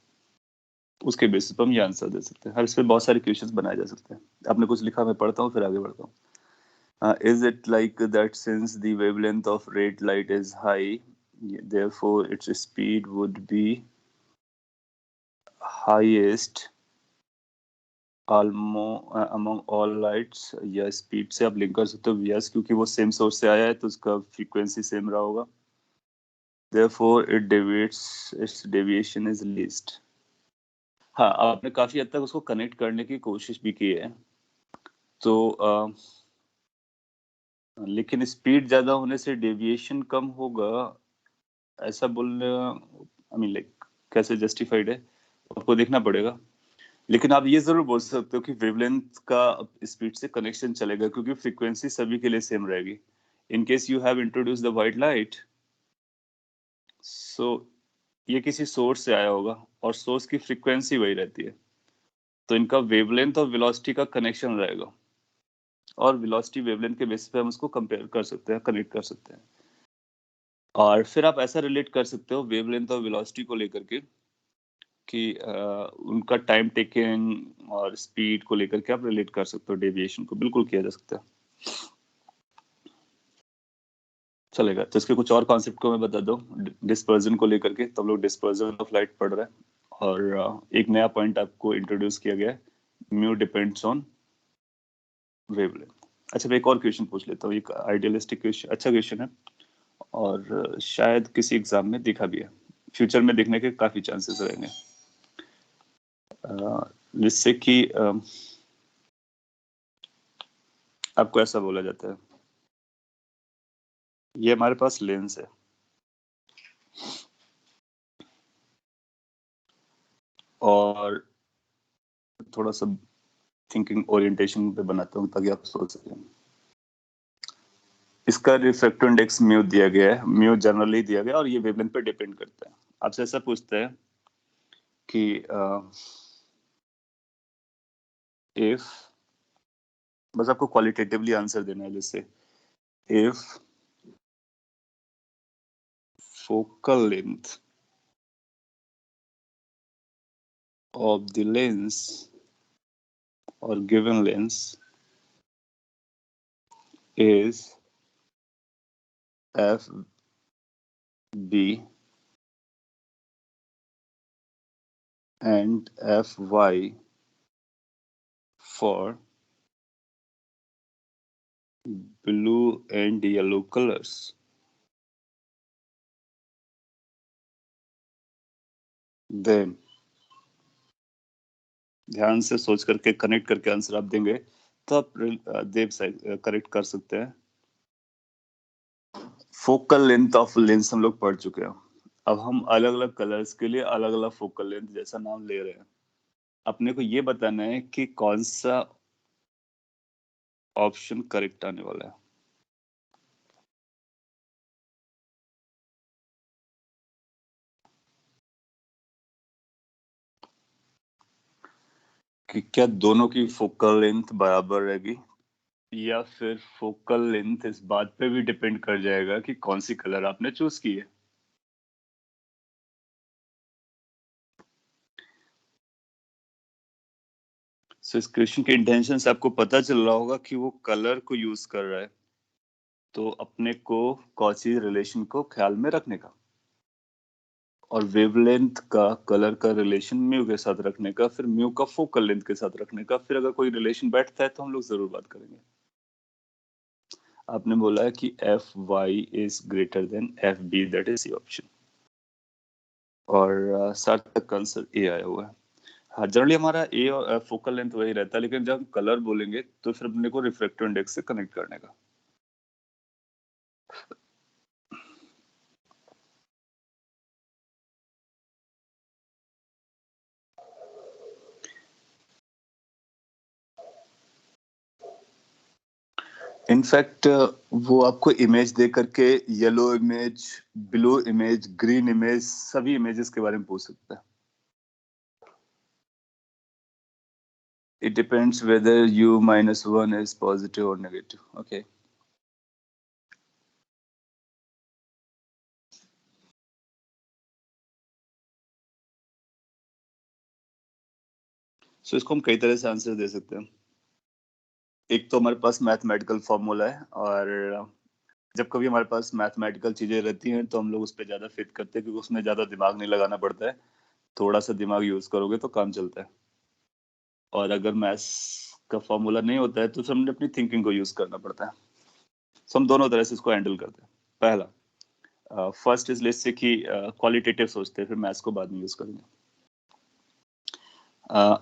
उसके बेसिस पर हम ये आंसर दे सकते हैं। हर इस पे बहुत सारे क्वेश्चंस बनाए जा सकते हैं। आपने कुछ लिखा, मैं पढ़ता हूँ फिर आगे बढ़ता हूँ। Is it like that since the wavelength of red light is high, therefore its speed would be highest among all lights? या स्पीड से आप लिंक कर सकते हो, यस, क्योंकि वो सेम सोर्स से आया है तो उसका फ्रीक्वेंसी सेम रहा होगा। Therefore it deviates, its deviation is least. हाँ, आपने काफी हद तक उसको कनेक्ट करने की कोशिश भी की है। तो लेकिन स्पीड ज्यादा होने से डेविएशन कम होगा, ऐसा बोलना आई मीन लाइक कैसे जस्टिफाइड है आपको देखना पड़ेगा। लेकिन आप ये जरूर बोल सकते हो कि वेवलेंथ का स्पीड से कनेक्शन चलेगा क्योंकि फ्रीक्वेंसी सभी के लिए सेम रहेगी। In case you have introduce the white light, so ये किसी सोर्स से आया होगा और सोर्स की फ्रीक्वेंसी वही रहती है, तो इनका वेवलेंथ और वेलोसिटी का कनेक्शन रहेगा, और वेलोसिटी वेवलेंथ के बेसिस पे हम उसको कंपेयर कर सकते हैं, कनेक्ट कर सकते हैं। और फिर आप ऐसा रिलेट कर सकते हो वेवलेंथ और वेलोसिटी को लेकर के कि उनका टाइम टेकिंग और स्पीड को लेकर के आप रिलेट कर सकते हो डेविएशन को, बिल्कुल किया जा सकता है, चलेगा। तो इसके कुछ और कॉन्सेप्ट को मैं बता दूं डिस्पर्जन को लेकर के। तो हम लोग डिस्पर्जन ऑफ लाइट पढ़ रहे हैं और एक नया पॉइंट आपको इंट्रोड्यूस किया गया है, म्यू डिपेंड्स ऑन वेवलेंथ। अच्छा, मैं एक और क्वेश्चन पूछ लेता हूँ, एक आइडियलिस्टिक क्वेश्चन, अच्छा क्वेश्चन है और शायद किसी एग्जाम में दिखा भी है, फ्यूचर में दिखने के काफी चांसेस रहेंगे, जिससे कि आपको ऐसा बोला जाता है, ये हमारे पास लेंस है और थोड़ा सा थिंकिंग ओरिएंटेशन पे बनाता हूँ ताकि आप सोच सकें। इसका रिफ्रैक्टिव इंडेक्स म्यू दिया गया है, म्यू जनरली दिया गया है और ये वेवलेंथ पे डिपेंड करता है। आपसे ऐसा पूछता है कि इफ, बस आपको क्वालिटेटिवली आंसर देना है, जैसे if focal length of the lens or given lens is fb and fy for blue and yellow colors, then ध्यान से सोच करके कनेक्ट करके आंसर आप देंगे तो आप देव करेक्ट कर सकते हैं। फोकल लेंथ ऑफ लेंस हम लोग पढ़ चुके हैं, अब हम अलग अलग कलर्स के लिए अलग अलग फोकल लेंथ जैसा नाम ले रहे हैं। अपने को ये बताना है कि कौन सा ऑप्शन करेक्ट आने वाला है। कि क्या दोनों की फोकल लेंथ बराबर रहेगी या फिर फोकल लेंथ इस बात पे भी डिपेंड कर जाएगा कि कौन सी कलर आपने चूज की है। सो इस क्वेश्चन के इंटेंशन से आपको पता चल रहा होगा कि वो कलर को यूज कर रहा है, तो अपने को कॉची रिलेशन को ख्याल में रखने का और वेवलेंथ का कलर का रिलेशन म्यू के साथ रखने का, फिर म्यू का फोकल लेंथ के साथ रखने का, फिर अगर कोई रिलेशन बैठता है तो हम लोग जरूर बात करेंगे। आपने बोला है कि F Y is greater than F B, that is C option, और सार्थक का आंसर ए आया हुआ है। हाँ, जनरली हमारा ए और फोकल लेंथ वही रहता है, लेकिन जब हम कलर बोलेंगे तो फिर अपने को रिफ्रैक्टिव इंडेक्स से कनेक्ट करने का। इनफैक्ट वो आपको इमेज दे करके yellow image, blue image, green image, सभी इमेजेस के बारे में पूछ सकता है। It depends whether u minus 1 is positive or negative. Okay. So इसको हम कई तरह से आंसर दे सकते हैं। एक तो हमारे पास मैथमेटिकल फॉर्मूला है और जब कभी हमारे पास मैथमेटिकल चीजें रहती हैं तो हम लोग उस पर ज्यादा फिट करते हैं क्योंकि उसमें ज्यादा दिमाग नहीं लगाना पड़ता है, थोड़ा सा दिमाग यूज करोगे तो काम चलता है। और अगर मैथ्स का फॉर्मूला नहीं होता है तो फिर हमने अपनी थिंकिंग को यूज करना पड़ता है। तो हम दोनों तरह से इसको हैंडल करते हैं। पहला, फर्स्ट इज लेट्स से कि क्वालिटेटिव सोचते हैं, फिर मैथ्स को बाद में यूज करेंगे।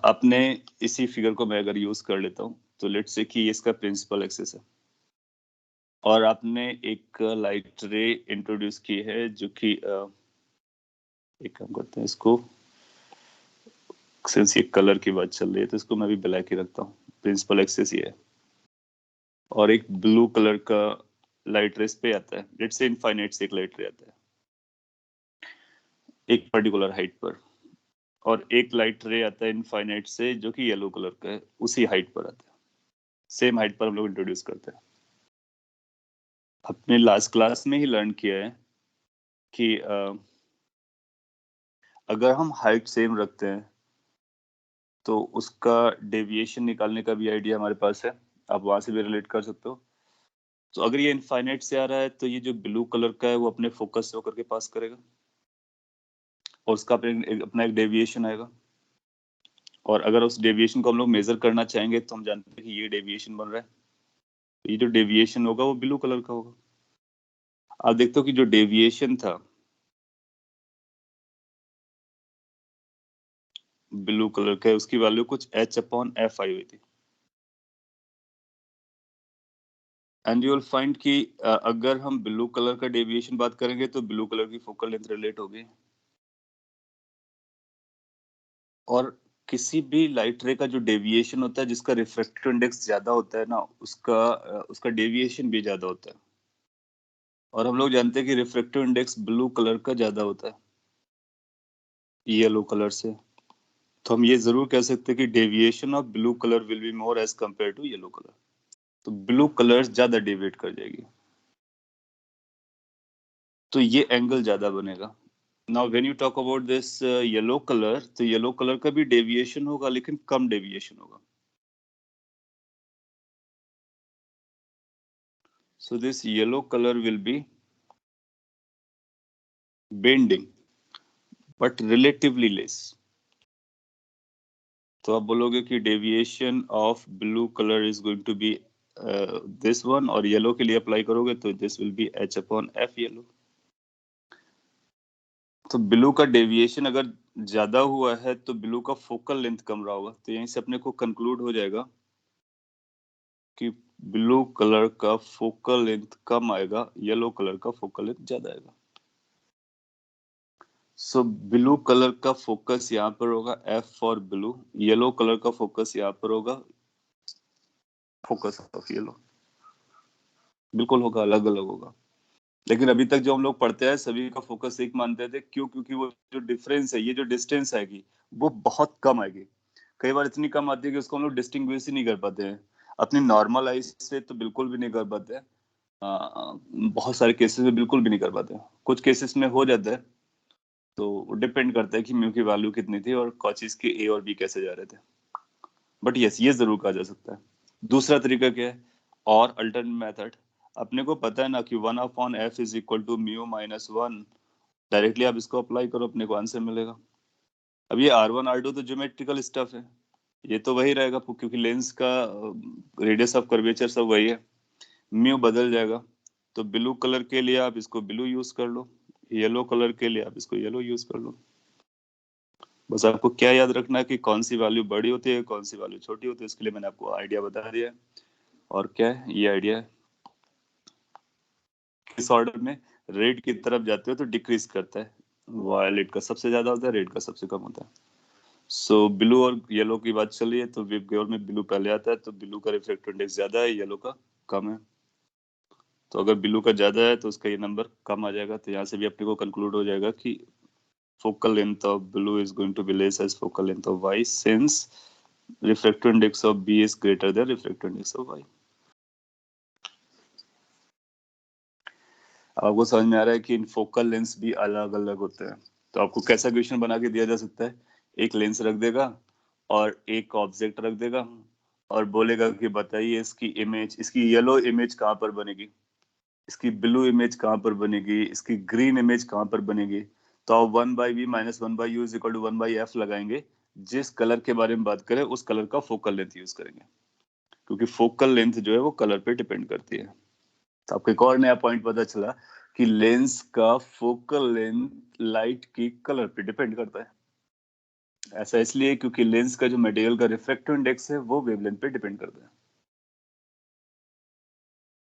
अपने इसी फिगर को मैं अगर यूज कर लेता हूँ तो लेट्स से कि इसका प्रिंसिपल एक्सिस है और आपने एक लाइट रे इंट्रोड्यूस की है जो कि एक काम करते हैं, इसको सिंस ये कलर की बात चल रही है तो इसको मैं भी ब्लैक ही रखता हूँ, प्रिंसिपल एक्सिस ये है और एक ब्लू कलर का लाइट रेस पे आता है, लेट्स से इनफाइनाइट से एक लाइट रे आता है एक पर्टिकुलर हाइट पर, और एक लाइट रे आता है इनफाइनाइट से जो कि येलो कलर का है, उसी हाइट पर आता है, सेम हाइट पर हम लोग इंट्रोड्यूस करते हैं। अपने लास्ट क्लास में ही लर्न किया है कि अगर हम हाइट सेम रखते हैं तो उसका डेविएशन निकालने का भी आइडिया हमारे पास है, आप वहां से भी रिलेट कर सकते हो। तो अगर ये इनफाइनाइट से आ रहा है तो ये जो ब्लू कलर का है वो अपने फोकस से होकर के पास करेगा और उसका अपना एक डेविएशन आएगा। और अगर उस डेविएशन को हम लोग मेजर करना चाहेंगे तो हम जानते हैं कि ये डेविएशन बन रहा है, ये जो डेविएशन होगा वो ब्लू कलर का होगा। आप देखते हो कि जो डेविएशन था ब्लू कलर का, उसकी वैल्यू कुछ h/f आई हुई थी। एंड यू विल फाइंड कि अगर हम ब्लू कलर का डेविएशन बात करेंगे तो ब्लू कलर की फोकल लेंथ रिलेट होगी। और किसी भी लाइट रे का जो डेविएशन होता है, जिसका रिफ्रैक्टिव इंडेक्स ज्यादा होता है ना, उसका डेविएशन भी ज्यादा होता है। और हम लोग जानते हैं कि रिफ्रैक्टिव इंडेक्स ब्लू कलर का ज्यादा होता है येलो कलर से। तो हम ये जरूर कह सकते हैं कि deviation of blue colour will be more as compare to yellow colour. तो ब्लू कलर ज्यादा डेविएट कर जाएगी, तो ये एंगल ज्यादा बनेगा। Now when you talk about this yellow colour, तो येलो कलर का भी डेविएशन होगा लेकिन कम डेविएशन होगा। So this yellow colour will be bending but relatively less. तो आप बोलोगे कि deviation of blue colour is going to be this one, और येलो के लिए अप्लाई करोगे तो this will be h/f yellow. तो ब्लू का डेविएशन अगर ज्यादा हुआ है तो ब्लू का फोकल लेंथ कम रहा होगा। तो यहीं से अपने को कंक्लूड हो जाएगा कि ब्लू कलर का फोकल लेंथ कम आएगा, येलो कलर का फोकल लेंथ ज्यादा आएगा। सो ब्लू कलर का फोकस यहाँ पर होगा F for blue, yellow colour का फोकस यहाँ पर होगा फोकस ऑफ येलो। बिल्कुल होगा, अलग अलग होगा। लेकिन अभी तक जो हम लोग पढ़ते हैं सभी का फोकस एक मानते थे। क्यों? क्योंकि वो जो डिफरेंस है, ये जो डिस्टेंस आएगी वो बहुत कम आएगी। कई बार इतनी कम आती है कि उसको हम लोग डिस्टिंग्विश ही नहीं कर पाते हैं अपनी नॉर्मल आइज से, तो बिल्कुल भी नहीं कर पाते हैं। बहुत सारे केसेस में बिल्कुल भी नहीं कर पाते हैं, कुछ केसेस में हो जाता है। तो डिपेंड करता है कि म्यू की वैल्यू कितनी थी और कॉचेस के ए और बी कैसे जा रहे थे। बट यस, ये जरूर कहा जा सकता है। दूसरा तरीका क्या है, और अल्टरनेट मेथड। अपने को पता है ना कि 1/f is equal to mu minus 1। Directly आप इसको अप्लाई करो, अपने को आंसर मिलेगा। अब ये R1 R2 तो ज्योमेट्रिकल स्टफ है, ये तो वही रहेगा क्योंकि लेंस का रेडियस ऑफ कर्वेचर सब वही है। म्यू बदल जाएगा, तो ब्लू कलर के लिए आप इसको ब्लू यूज कर लो, येलो कलर के लिए आप इसको येलो यूज कर लो। बस आपको क्या याद रखना है कि कौन सी वैल्यू बड़ी होती है, कौन सी वैल्यू छोटी होती है। इसके लिए मैंने आपको आइडिया बता दिया है। और क्या है ये आइडिया है, किस ऑर्डर में रेड की तरफ जाते हो तो डिक्रीज करता है, वायलेट का सबसे ज्यादा होता है, रेड का सबसे कम होता है। सो ब्लू और येलो की बात चल रही है, तो वेव गाइड में ब्लू पहले आता है, तो ब्लू का रिफ्रैक्टिव इंडेक्स ज्यादा है, येलो का कम है। तो अगर ब्लू का ज्यादा है तो उसका ये नंबर कम आ जाएगा। तो यहाँ से भी अपने को कंक्लूड हो जाएगा कि focal length of blue is going to be less as focal length of y, since refractive index of B is greater than refractive index of y। आपको समझ में आ रहा है कि इन फोकल लेंस भी अलग अलग होते हैं। तो आपको कैसा क्वेश्चन बना के दिया जा सकता है, एक लेंस रख देगा और एक ऑब्जेक्ट रख देगा और बोलेगा कि बताइए इसकी इमेज, इसकी येलो इमेज कहाँ पर बनेगी, इसकी ब्लू इमेज कहाँ पर बनेगी, इसकी ग्रीन इमेज कहाँ पर बनेगी। तो आप 1/v minus 1/u is equal to 1/f लगाएंगे। जिस कलर के बारे में बात करें उस कलर का फोकल लेंथ यूज करेंगे, क्योंकि फोकल लेंथ जो है वो कलर पे डिपेंड करती है। तो आपको एक और नया पॉइंट पता चला कि लेंस का फोकल लेंथ लाइट की कलर पे डिपेंड करता है। ऐसा इसलिए क्योंकि लेंस का जो मटेरियल का रिफ्रैक्टिव इंडेक्स है वो वेवलेंथ पे डिपेंड करता है।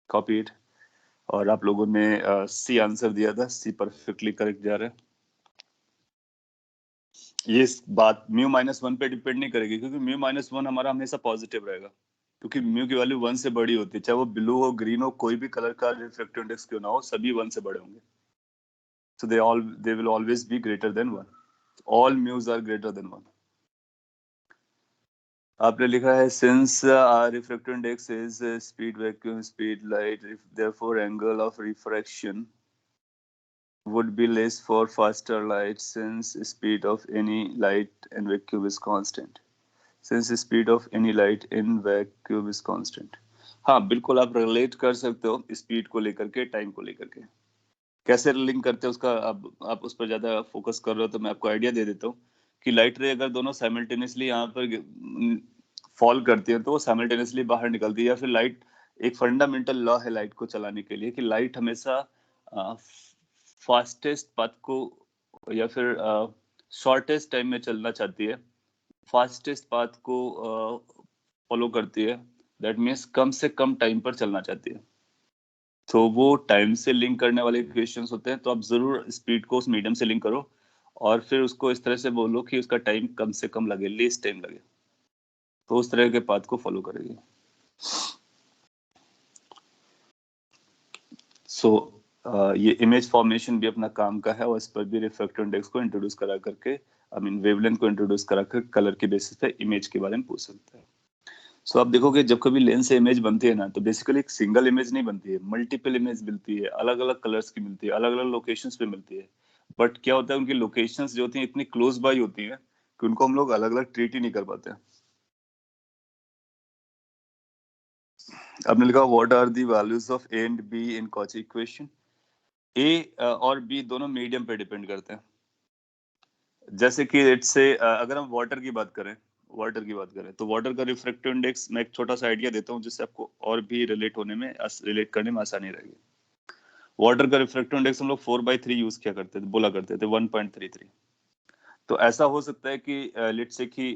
Copy it. और आप लोगों ने सी आंसर दिया था, सी परफेक्टली करेक्ट जा रहा है। ये बात म्यू माइनस 1 पे डिपेंड नहीं करेगी, क्योंकि म्यू माइनस 1 हमारा हमेशा पॉजिटिव रहेगा, क्योंकि म्यू की वैल्यू 1 से बड़ी होती है। चाहे वो ब्लू हो, ग्रीन हो, कोई भी कलर का रिफ्रैक्टिव इंडेक्स क्यों ना हो, सभी 1 से बड़े होंगे। So they will always be greater than 1। All mus are greater than 1। आपने लिखा है since refractive index is speed vacuum speed light, therefore angle of refraction would be less for faster light since speed of any light in vacuum is constant. Since speed of any light in vacuum is constant. हाँ बिल्कुल आप relate कर सकते हो speed को लेकर के, time को लेकर के। कैसे लिंक करते हैं उसका, अब आप उस पर ज्यादा फोकस कर रहे हो तो मैं आपको आइडिया दे देता हूँ कि लाइट रे अगर दोनों साइमल्टेनियसली यहाँ पर फॉल करती है तो वो साइमल्टेनियसली बाहर निकलती है, या फिर लाइट, एक फंडामेंटल लॉ है लाइट को चलाने के लिए कि लाइट हमेशा फास्टेस्ट पाथ को या फिर शॉर्टेस्ट टाइम में चलना चाहती है, फास्टेस्ट पाथ को फॉलो करती है। दैट मीन्स कम से कम टाइम पर चलना चाहती है। तो वो टाइम से लिंक करने वाले इक्वेशंस होते हैं, तो आप जरूर स्पीड को उस मीडियम से लिंक करो और फिर उसको इस तरह से बोलो कि उसका टाइम कम से कम लगे, लीस्ट टाइम लगे, तो उस तरह के पाथ को फॉलो करेगी। सो ये इमेज फॉर्मेशन भी अपना काम का है और इस पर भी रिफ्रैक्टिव इंडेक्स को इंट्रोड्यूस करा करके, आई मीन वेवलेंथ को इंट्रोड्यूस करा कर कलर के बेसिस पे इमेज के बारे में पूछ सकते हैं। सो आप देखोगे जब कभी लेंस से इमेज बनती है ना, तो बेसिकली एक सिंगल इमेज नहीं बनती है, मल्टीपल इमेज मिलती है, अलग अलग कलर्स की मिलती है, अलग अलग लोकेशंस पे मिलती है। बट क्या होता है, उनकी लोकेशंस जो होती हैं इतनी क्लोज बाय होती हैं कि उनको हम लोग अलग अलग ट्रीट ही नहीं कर पाते हैं। आपने लिखा what are the values of A and B in Cauchy equation. A और बी दोनों मीडियम पे डिपेंड करते हैं। जैसे कि इट्स से अगर हम वाटर की बात करें, तो वाटर का रिफ्रैक्टिव इंडेक्स, मैं एक छोटा सा आइडिया देता हूँ जिससे आपको और भी रिलेट करने में आसानी रहेगी। वाटर का रिफ्रैक्टिव इंडेक्स हम लोग 4/3 यूज किया करते थे, बोला करते थे 1.33। तो ऐसा हो सकता है कि लेट्स से कि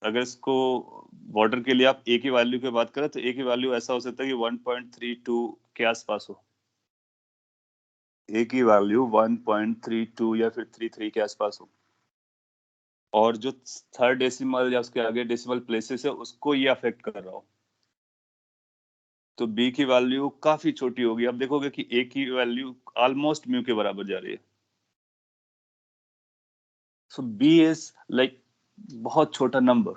अगर इसको वाटर के लिए आप ए की वैल्यू की बात करें तो ए की वैल्यू ऐसा हो सकता है कि 1.32 के आसपास हो, ए की वैल्यू 1.32 या फिर 33 के आसपास हो, और जो थर्ड डेसिमल या उसके आगे डेसिमल प्लेसेस है उसको ये अफेक्ट कर रहा हो, तो बी की वैल्यू काफी छोटी होगी। अब देखोगे कि ए की वैल्यू ऑलमोस्ट म्यू के बराबर जा रही है। सो बी इज लाइक बहुत छोटा नंबर,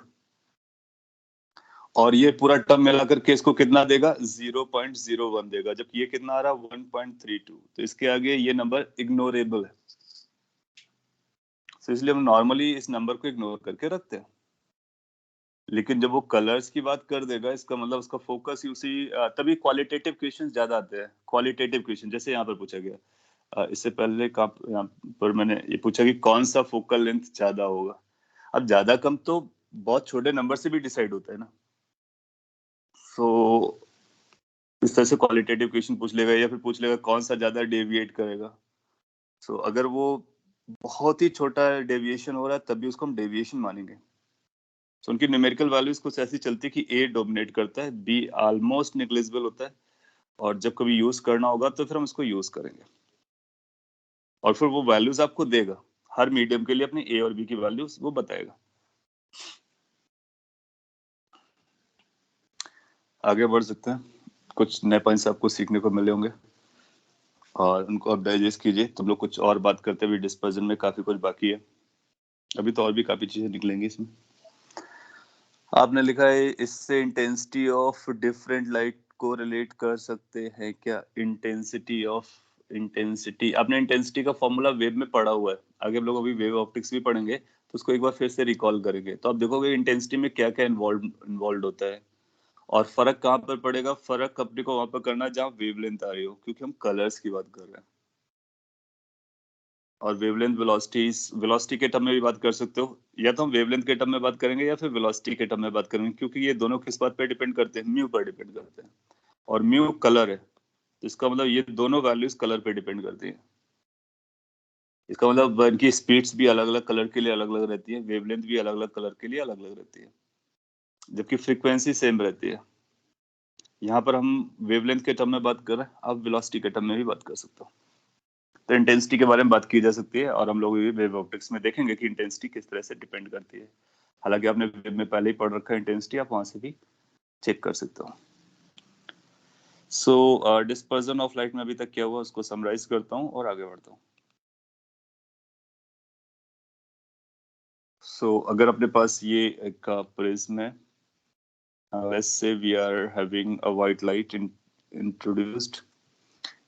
और ये पूरा टर्म मिला करके इसको कितना देगा, 0.01 देगा, जबकि ये कितना आ रहा है 1.32, तो इसके आगे ये नंबर इग्नोरेबल है। तो इसलिए हम नॉर्मली इस नंबर को इग्नोर करके रखते हैं। लेकिन जब वो कलर्स की बात कर देगा, इसका मतलब उसका फोकस ही उसी, तभी क्वालिटेटिव क्वेश्चन ज्यादा आते हैं। क्वालिटेटिव क्वेश्चन जैसे यहाँ पर पूछा गया, इससे पहले यहाँ पर मैंने ये पूछा कि कौन सा फोकल लेंथ ज्यादा होगा। अब ज्यादा कम तो बहुत छोटे नंबर से भी डिसाइड होता है ना। सो इस तरह से क्वालिटेटिव क्वेश्चन पूछ लेगा, या फिर पूछ लेगा कौन सा ज्यादा डेविएट करेगा। सो अगर वो बहुत ही छोटा डेविएशन हो रहा है तब भी उसको हम डेविएशन मानेंगे। सो उनकी न्यूमेरिकल वैल्यूज कुछ ऐसी चलती है कि ए डोमिनेट करता है, बी ऑलमोस्ट नेग्लिजिबल होता है, और जब कभी यूज करना होगा तो फिर हम इसको यूज करेंगे, और फिर वो वैल्यूज आपको देगा हर मीडियम के लिए, अपने ए और बी की वैल्यूज वो बताएगा। आगे बढ़ सकते हैं, कुछ नए पॉइंट्स आपको सीखने को मिले होंगे और उनको आप डाइजेस्ट कीजिए। तुम लोग कुछ और बात करते हुए, डिस्पर्जन में काफी कुछ बाकी है, अभी तो और भी काफी चीजें निकलेंगी इसमें। आपने लिखा है इससे इंटेंसिटी ऑफ डिफरेंट लाइट को रिलेट कर सकते हैं क्या। इंटेंसिटी आपने इंटेंसिटी का फॉर्मूला वेव में पढ़ा हुआ है, आगे हम लोग अभी वेव ऑप्टिक्स भी पढ़ेंगे तो उसको एक बार फिर से रिकॉल करेंगे, तो आप देखोगे इंटेंसिटी में क्या क्या इन्वॉल्व होता है, और फर्क कहाँ पर पड़ेगा। फर्क अपने को वहां पर करना जहाँ वेवलेंथ आ रही हो, क्योंकि हम कलर्स की बात कर रहे हैं। और वेवलेंथ वेलोसिटी के टर्म में भी बात कर सकते हो, या तो हम वेवलेंथ के टर्म में बात करेंगे या फिर वेलोसिटी के टर्म में बात करेंगे, क्योंकि ये दोनों किस बात पे डिपेंड करते हैं, म्यू पर डिपेंड करते हैं, और म्यू कलर है, तो इसका मतलब ये दोनों वैल्यूज कलर पे डिपेंड करती है। इसका मतलब इनकी स्पीड्स भी अलग अलग कलर के लिए अलग अलग रहती है, वेवलेंथ भी अलग अलग कलर के लिए अलग अलग रहती है, जबकि फ्रीक्वेंसी सेम रहती है। यहाँ पर हम वेवलेंथ के टर्म में बात कर रहे हैं, अब वेलोसिटी के टर्म में भी बात कर सकते हो। तो इंटेंसिटी के बारे में बात की जा सकती है, और हम लोग वेव ऑप्टिक्स में देखेंगे कि इंटेंसिटी किस तरह से डिपेंड करती है। हालांकि आपने वेब में पहले ही पढ़ रखा है इंटेंसिटी, आप वहां से भी चेक कर सकते हो। सो डिस्पर्जन ऑफ लाइट में अभी तक क्या हुआ उसको समराइज करता हूँ और आगे बढ़ता हूँ। सो अगर अपने पास ये एक प्रिज्म है, let's say we are having a white light introduced,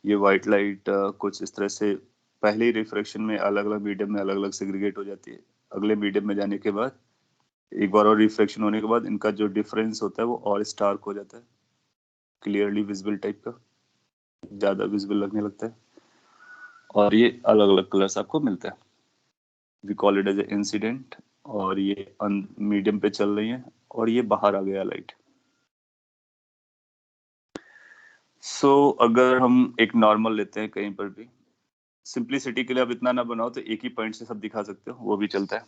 ये व्हाइट लाइट कुछ इस तरह से पहले रिफ्रैक्शन में अलग अलग मीडियम में अलग अलग सेग्रीगेट हो जाती है, अगले मीडियम में जाने के बाद एक बार और रिफ्रैक्शन होने के बाद इनका जो डिफरेंस होता है वो और स्टार्क हो जाता है, क्लियरली विजिबल टाइप का, ज्यादा विजिबल लगने लगता है, और ये अलग अलग कलर्स आपको मिलता है। We call it as a incident, और ये मीडियम पे चल रही है और ये बाहर आ गया लाइट। सो अगर हम एक नॉर्मल लेते हैं कहीं पर भी, सिंपलिसिटी के लिए आप इतना ना बनाओ तो एक ही पॉइंट से सब दिखा सकते हो, वो भी चलता है।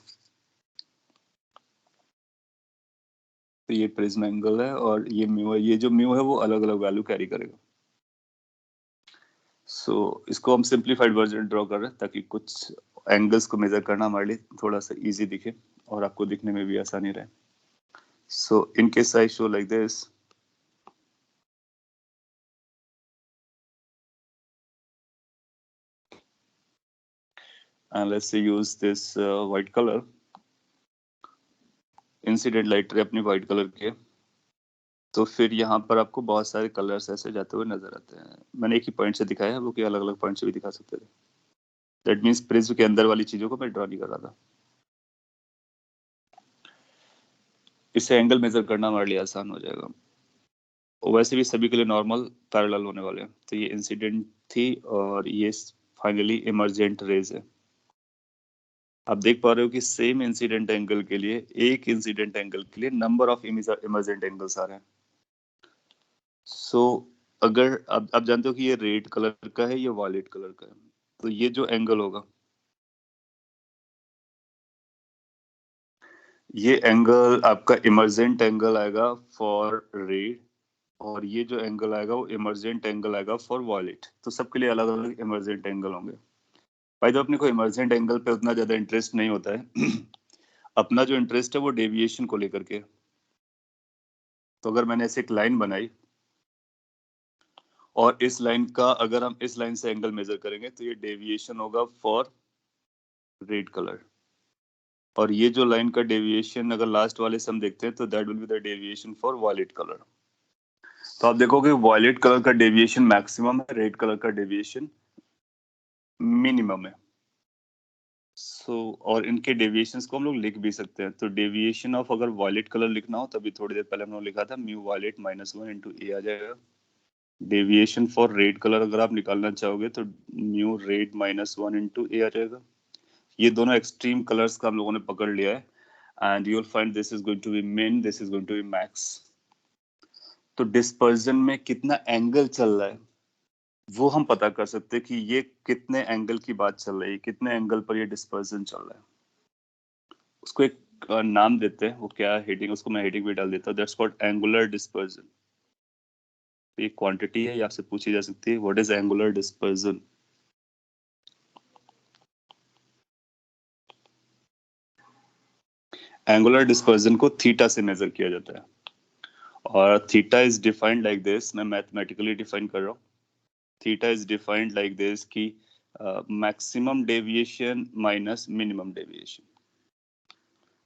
तो ये प्रिज्म एंगल है और ये म्यू है, ये जो म्यू है वो अलग अलग वैल्यू कैरी करेगा। सो इसको हम सिंप्लीफाइड वर्जन ड्रॉ कर रहे हैं ताकि कुछ एंगल्स को मेजर करना हमारे लिए थोड़ा सा इजी दिखे और आपको दिखने में भी आसानी रहे। So in case I show like this, and let's say use this white color, incident light ray अपनी व्हाइट कलर के, तो फिर यहाँ पर आपको बहुत सारे कलर्स ऐसे जाते हुए नजर आते हैं। मैंने एक ही पॉइंट से दिखाया है, वो कि अलग अलग पॉइंट से भी दिखा सकते थे। दैट मीन्स प्रिज्म के अंदर वाली चीजों को मैं ड्रॉ नहीं कर रहा था। इससे एंगल मेजर करना हमारे लिए आसान हो जाएगा। वैसे भी सभी के लिए नॉर्मल पैरेलल होने वाले हैं। तो ये इंसिडेंट थी और ये फाइनली इमर्जेंट रेज है। आप देख पा रहे हो कि सेम इंसिडेंट एंगल के लिए, एक इंसिडेंट एंगल के लिए नंबर ऑफ इमर्जेंट एंगल्स आ रहे हैं। सो अगर आप जानते हो कि ये रेड कलर का है, ये वायलेट कलर का है, तो ये जो एंगल होगा, ये एंगल आपका इमर्जेंट एंगल आएगा फॉर रेड, और ये जो एंगल आएगा वो इमर्जेंट एंगल आएगा फॉर वायलेट। तो सबके लिए अलग अलग इमर्जेंट एंगल होंगे। भाई तो अपने को इमर्जेंट एंगल पे उतना ज्यादा इंटरेस्ट नहीं होता है अपना जो इंटरेस्ट है वो डेविएशन को लेकर के। तो अगर मैंने ऐसे एक लाइन बनाई और इस लाइन का अगर हम इस लाइन से एंगल मेजर करेंगे तो ये डेविएशन होगा फॉर रेड कलर, और ये जो लाइन का डेविएशन अगर लास्ट वाले से हम देखते हैं तो that will be the deviation for violet colour. तो आप देखोगे वायलेट कलर का डेविएशन मैक्सिमम है, रेड कलर का डेविएशन मिनिमम है। और इनके डेविएशंस को हम लोग लिख भी सकते हैं। तो डेविएशन ऑफ अगर वायलेट कलर लिखना हो, तभी थोड़ी देर पहले हम लोग लिखा था म्यू वायलेट -1 इंटू ए आ जाएगा। डेविएशन फॉर रेड कलर अगर आप निकालना चाहोगे तो म्यू रेड -1 इंटू ए आ जाएगा। ये दोनों एक्सट्रीम कलर्स का हम लोगों ने पकड़ लिया है, and you will find this is going to be min, this is going to be max. तो डिस्पर्जन में कितना एंगल चल रहा है वो हम पता कर सकते हैं कि ये कितने एंगल की बात चल रही है, कितने एंगल पर ये डिस्पर्जन चल रहा है। उसको एक नाम देते हैं, वो क्या हेडिंग, उसको मैं हेडिंग भी डाल देता हूँ, दैट्स कॉल्ड एंगुलर डिस्पर्जन। ये क्वांटिटी है, ये आपसे पूछी जा सकती है, what is angular dispersion. Angular dispersion को थीटा से मेजर किया जाता है, और theta is defined like this, मैं मैथमेटिकली डिफाइन कर रहा हूँ। Theta is defined like this कि maximum deviation minus minimum deviation.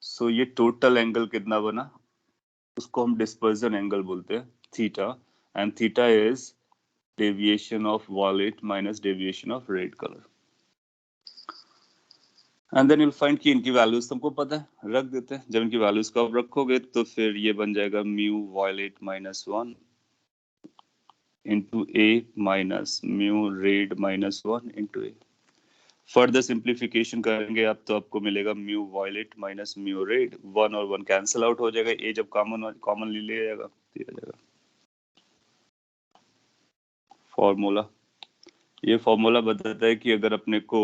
So ये टोटल एंगल कितना बना, उसको हम डिस्पर्जन एंगल बोलते हैं, theta, and theta is deviation of violet minus deviation of red colour. And then you will find कि इनकी वैल्यूज तुमको पता है, रख देते हैं। जब इनकी वैल्यूज को आप रखोगे तो फिर ये बन जाएगा mu violet -1 into A minus mu red -1 into A. Further simplification करेंगे आप तो आपको मिलेगा mu violet minus mu red, 1 और 1 कैंसिल आउट हो जाएगा, ए जब कॉमनली ले जाएगा तो ये आ जाएगा फॉर्मूला। ये फॉर्मूला बताता है कि अगर अपने को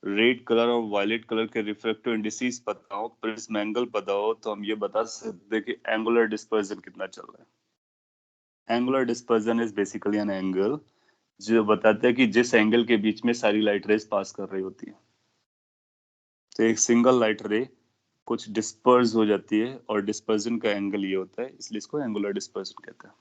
रेड कलर और वायलेट कलर के रिफ्रैक्टिव इंडिसेस पता हो, प्रिज्म एंगल पता हो, तो हम ये बता सकते हैं कि एंगुलर डिस्पर्जन कितना चल रहा है। Angular dispersion is basically an angle जो बताता है कि जिस एंगल के बीच में सारी लाइट रेज पास कर रही होती है। तो एक सिंगल लाइट रे कुछ डिस्पर्स हो जाती है और डिस्पर्जन का एंगल ये होता है, इसलिए इसको एंगुलर डिस्पर्जन कहते हैं।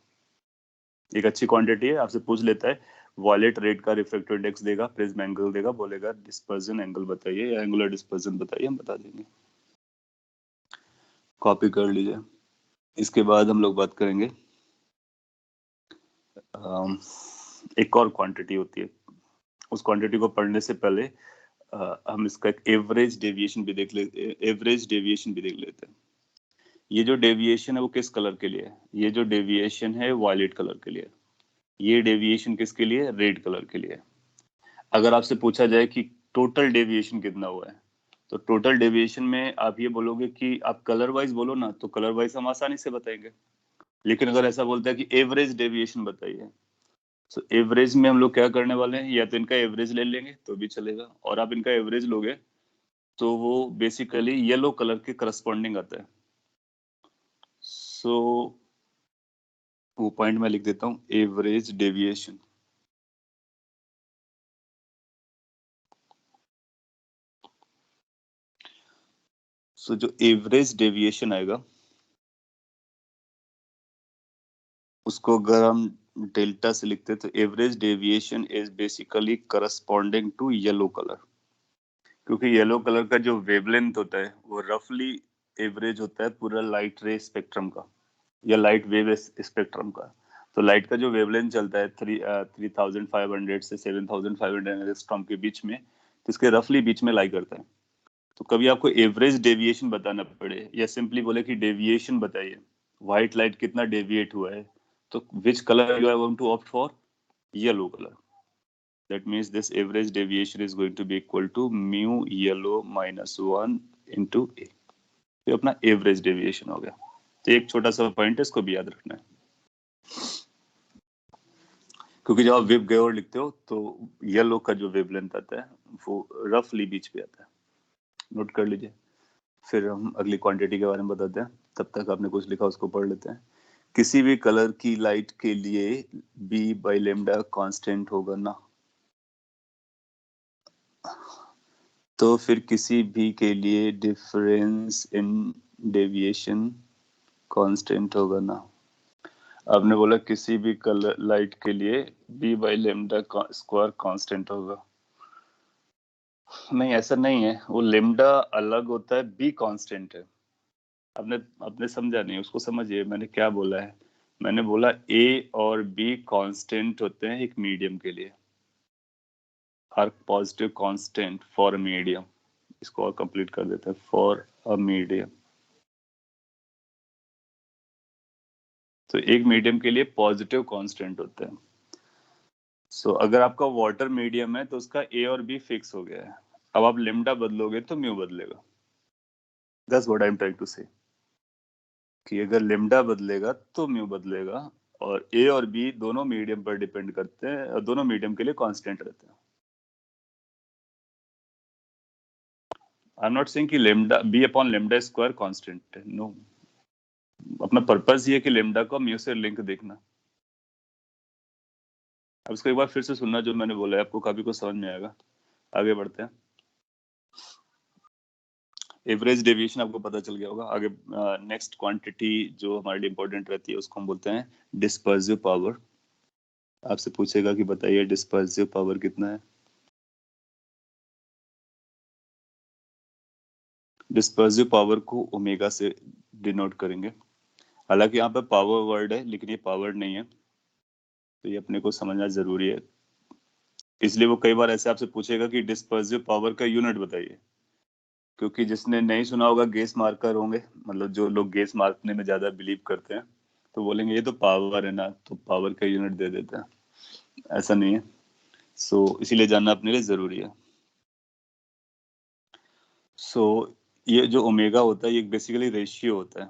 एक अच्छी क्वांटिटी है, आपसे पूछ लेता है वायलेट रेड का रिफ्रैक्टिव इंडेक्स देगा, प्रिज्म एंगल देगा, बोलेगा डिस्पर्जन एंगल बताइए या एंगुलर डिस्पर्जन बताइए, हम बता देंगे। कॉपी कर लीजिए। इसके बाद हम लोग बात करेंगे एक और क्वांटिटी होती है, उस क्वांटिटी को पढ़ने से पहले हम इसका एक एवरेज डेविएशन भी देख लेते हैं। ये जो डेविएशन है वो किस कलर के लिए है? ये जो डेविएशन है वायलेट कलर के लिए, ये डेविएशन किसके लिए? रेड कलर के लिए। अगर आपसे पूछा जाए कि टोटल डेविएशन कितना हुआ है, तो टोटल डेविएशन में आप ये बोलोगे कि आप कलर वाइज बोलो ना, तो कलर वाइज हम आसानी से बताएंगे। लेकिन अगर ऐसा बोलता है कि एवरेज डेविएशन बताइए, तो एवरेज में हम लोग क्या करने वाले हैं, या तो इनका एवरेज ले लेंगे तो भी चलेगा, और आप इनका एवरेज लोगे तो वो बेसिकली येलो कलर के करस्पॉन्डिंग आता है। सो वो पॉइंट मैं लिख देता हूँ, एवरेज डेविएशन। सो जो एवरेज डेविएशन आएगा उसको अगर हम डेल्टा से लिखते हैं तो average deviation is basically corresponding to yellow colour, क्योंकि येलो कलर का जो वेवलेंथ होता है वो रफली एवरेज होता है पूरा लाइट रे स्पेक्ट्रम का या लाइट वेव स्पेक्ट्रम का। तो लाइट का जो वेवलेंथ चलता है 3500 से 7500 एंगस्ट्रॉम के बीच में, तो इसके रफली बीच में लाई करता है। तो कभी आपको एवरेज डेविएशन बताना पड़े या सिंपली बोले कि डेविएशन बताइए, व्हाइट लाइट कितना डेविएट हुआ है, तो which colour you are going to opt for? Yellow colour. That means this average deviation is going to be equal to mu yellow minus 1 into a। ये अपना average deviation हो गया। तो एक छोटा सा पॉइंट है, इसको भी याद रखना है, क्योंकि जब आप वेव गाइड लिखते हो तो येलो का जो वेवलेंथ आता है वो रफली बीच पे आता है, नोट कर लीजिए। फिर हम अगली क्वांटिटी के बारे में बताते हैं, तब तक आपने कुछ लिखा उसको पढ़ लेते हैं। किसी भी कलर की लाइट के लिए b बाई लेमडा कांस्टेंट होगा ना, तो फिर किसी भी के लिए डिफरेंस इन डेविएशन कांस्टेंट होगा ना। आपने बोला किसी भी कलर लाइट के लिए b by lambda square constant होगा, नहीं ऐसा नहीं है, वो लेमडा अलग होता है, b कांस्टेंट है। आपने आपने समझा नहीं, उसको समझिए मैंने क्या बोला है। मैंने बोला a और b कांस्टेंट होते हैं एक मीडियम के लिए, are positive constant for medium. इसको और कंप्लीट कर देते हैं, फॉर अ मीडियम। तो एक मीडियम के लिए पॉजिटिव कांस्टेंट होते हैं। सो अगर आपका वाटर मीडियम है तो उसका ए और बी फिक्स हो गया है। अब आप लेमडा बदलोगे तो म्यू बदलेगा। That's what I am trying to say, कि अगर लेमडा बदलेगा तो म्यू बदलेगा, और ए और बी दोनों मीडियम पर डिपेंड करते हैं और दोनों मीडियम के लिए कांस्टेंट रहते हैं। आई एम नॉट सेइंग कि lambda B upon lambda square constant है, नो। अपना पर्पस ये है कि लेमडा को म्यू से लिंक देखना। अब इसको एक बार फिर से सुनना जो मैंने बोला है, आपको काफी कुछ समझ में आएगा। आगे बढ़ते हैं। एवरेज डेविएशन आपको पता चल गया होगा। आगे नेक्स्ट क्वांटिटी जो हमारे लिए इंपॉर्टेंट रहती है उसको हम बोलते हैं डिस्पर्सिव पावर। आपसे पूछेगा कि बताइए डिस्पर्सिव पावर कितना है। डिस्पर्सिव पावर को ओमेगा से डिनोट करेंगे। हालांकि यहाँ पे पावर वर्ड है लेकिन ये पावर नहीं है, तो ये अपने को समझना जरूरी है। इसलिए वो कई बार ऐसे आपसे पूछेगा कि डिस्पर्सिव पावर का यूनिट बताइए, क्योंकि जिसने नहीं सुना होगा गेस मार्कर होंगे, मतलब जो लोग गेस मार्कने में ज्यादा बिलीव करते हैं तो बोलेंगे ये तो पावर है ना, तो पावर का यूनिट दे देते हैं। ऐसा नहीं है। सो इसीलिए जानना अपने लिए जरूरी है। सो ये जो ओमेगा होता है ये बेसिकली रेशियो होता है।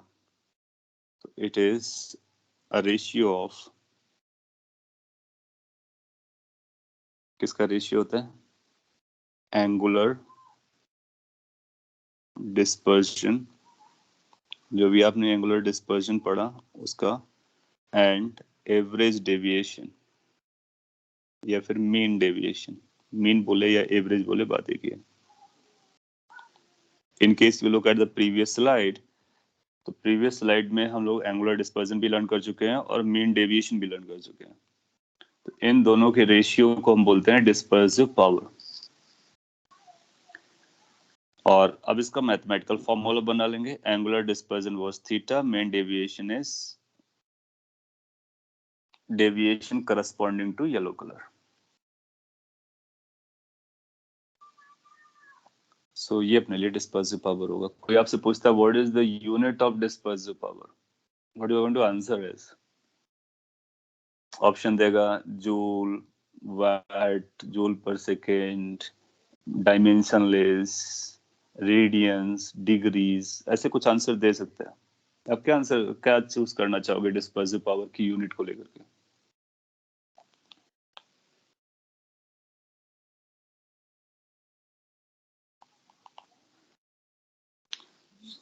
तो it is a ratio of, किसका रेशियो होता है? एंगुलर डिस्पर्शन, जो भी आपने एंगुलर डिस्पर्शन पढ़ा उसका, एंड एवरेज डेविएशन या फिर मीन डेविएशन। मीन बोले या एवरेज बोले बात एक ही है। इन case you look at the previous slide, तो प्रीवियस स्लाइड में हम लोग एंगुलर डिस्पर्सन भी लर्न कर चुके हैं और मीन डेविएशन भी लर्न कर चुके हैं। तो इन दोनों के रेशियो को हम बोलते हैं डिस्पर्सिव पावर। और अब इसका मैथमेटिकल फॉर्मूला बना लेंगे। Angular dispersion was theta, mean deviation is deviation corresponding to yellow colour. So ये अपने लिए डिस्पर्सिव पावर होगा। कोई आपसे पूछता है what is the unit of dispersive power, what you want to answer is, option देगा joule, watt, joule per second, dimensionless, radians, degrees, ऐसे कुछ आंसर दे सकते हैं। आप क्या आंसर, क्या चूज करना चाहोगे डिस्पर्सिव पावर की यूनिट को लेकर के?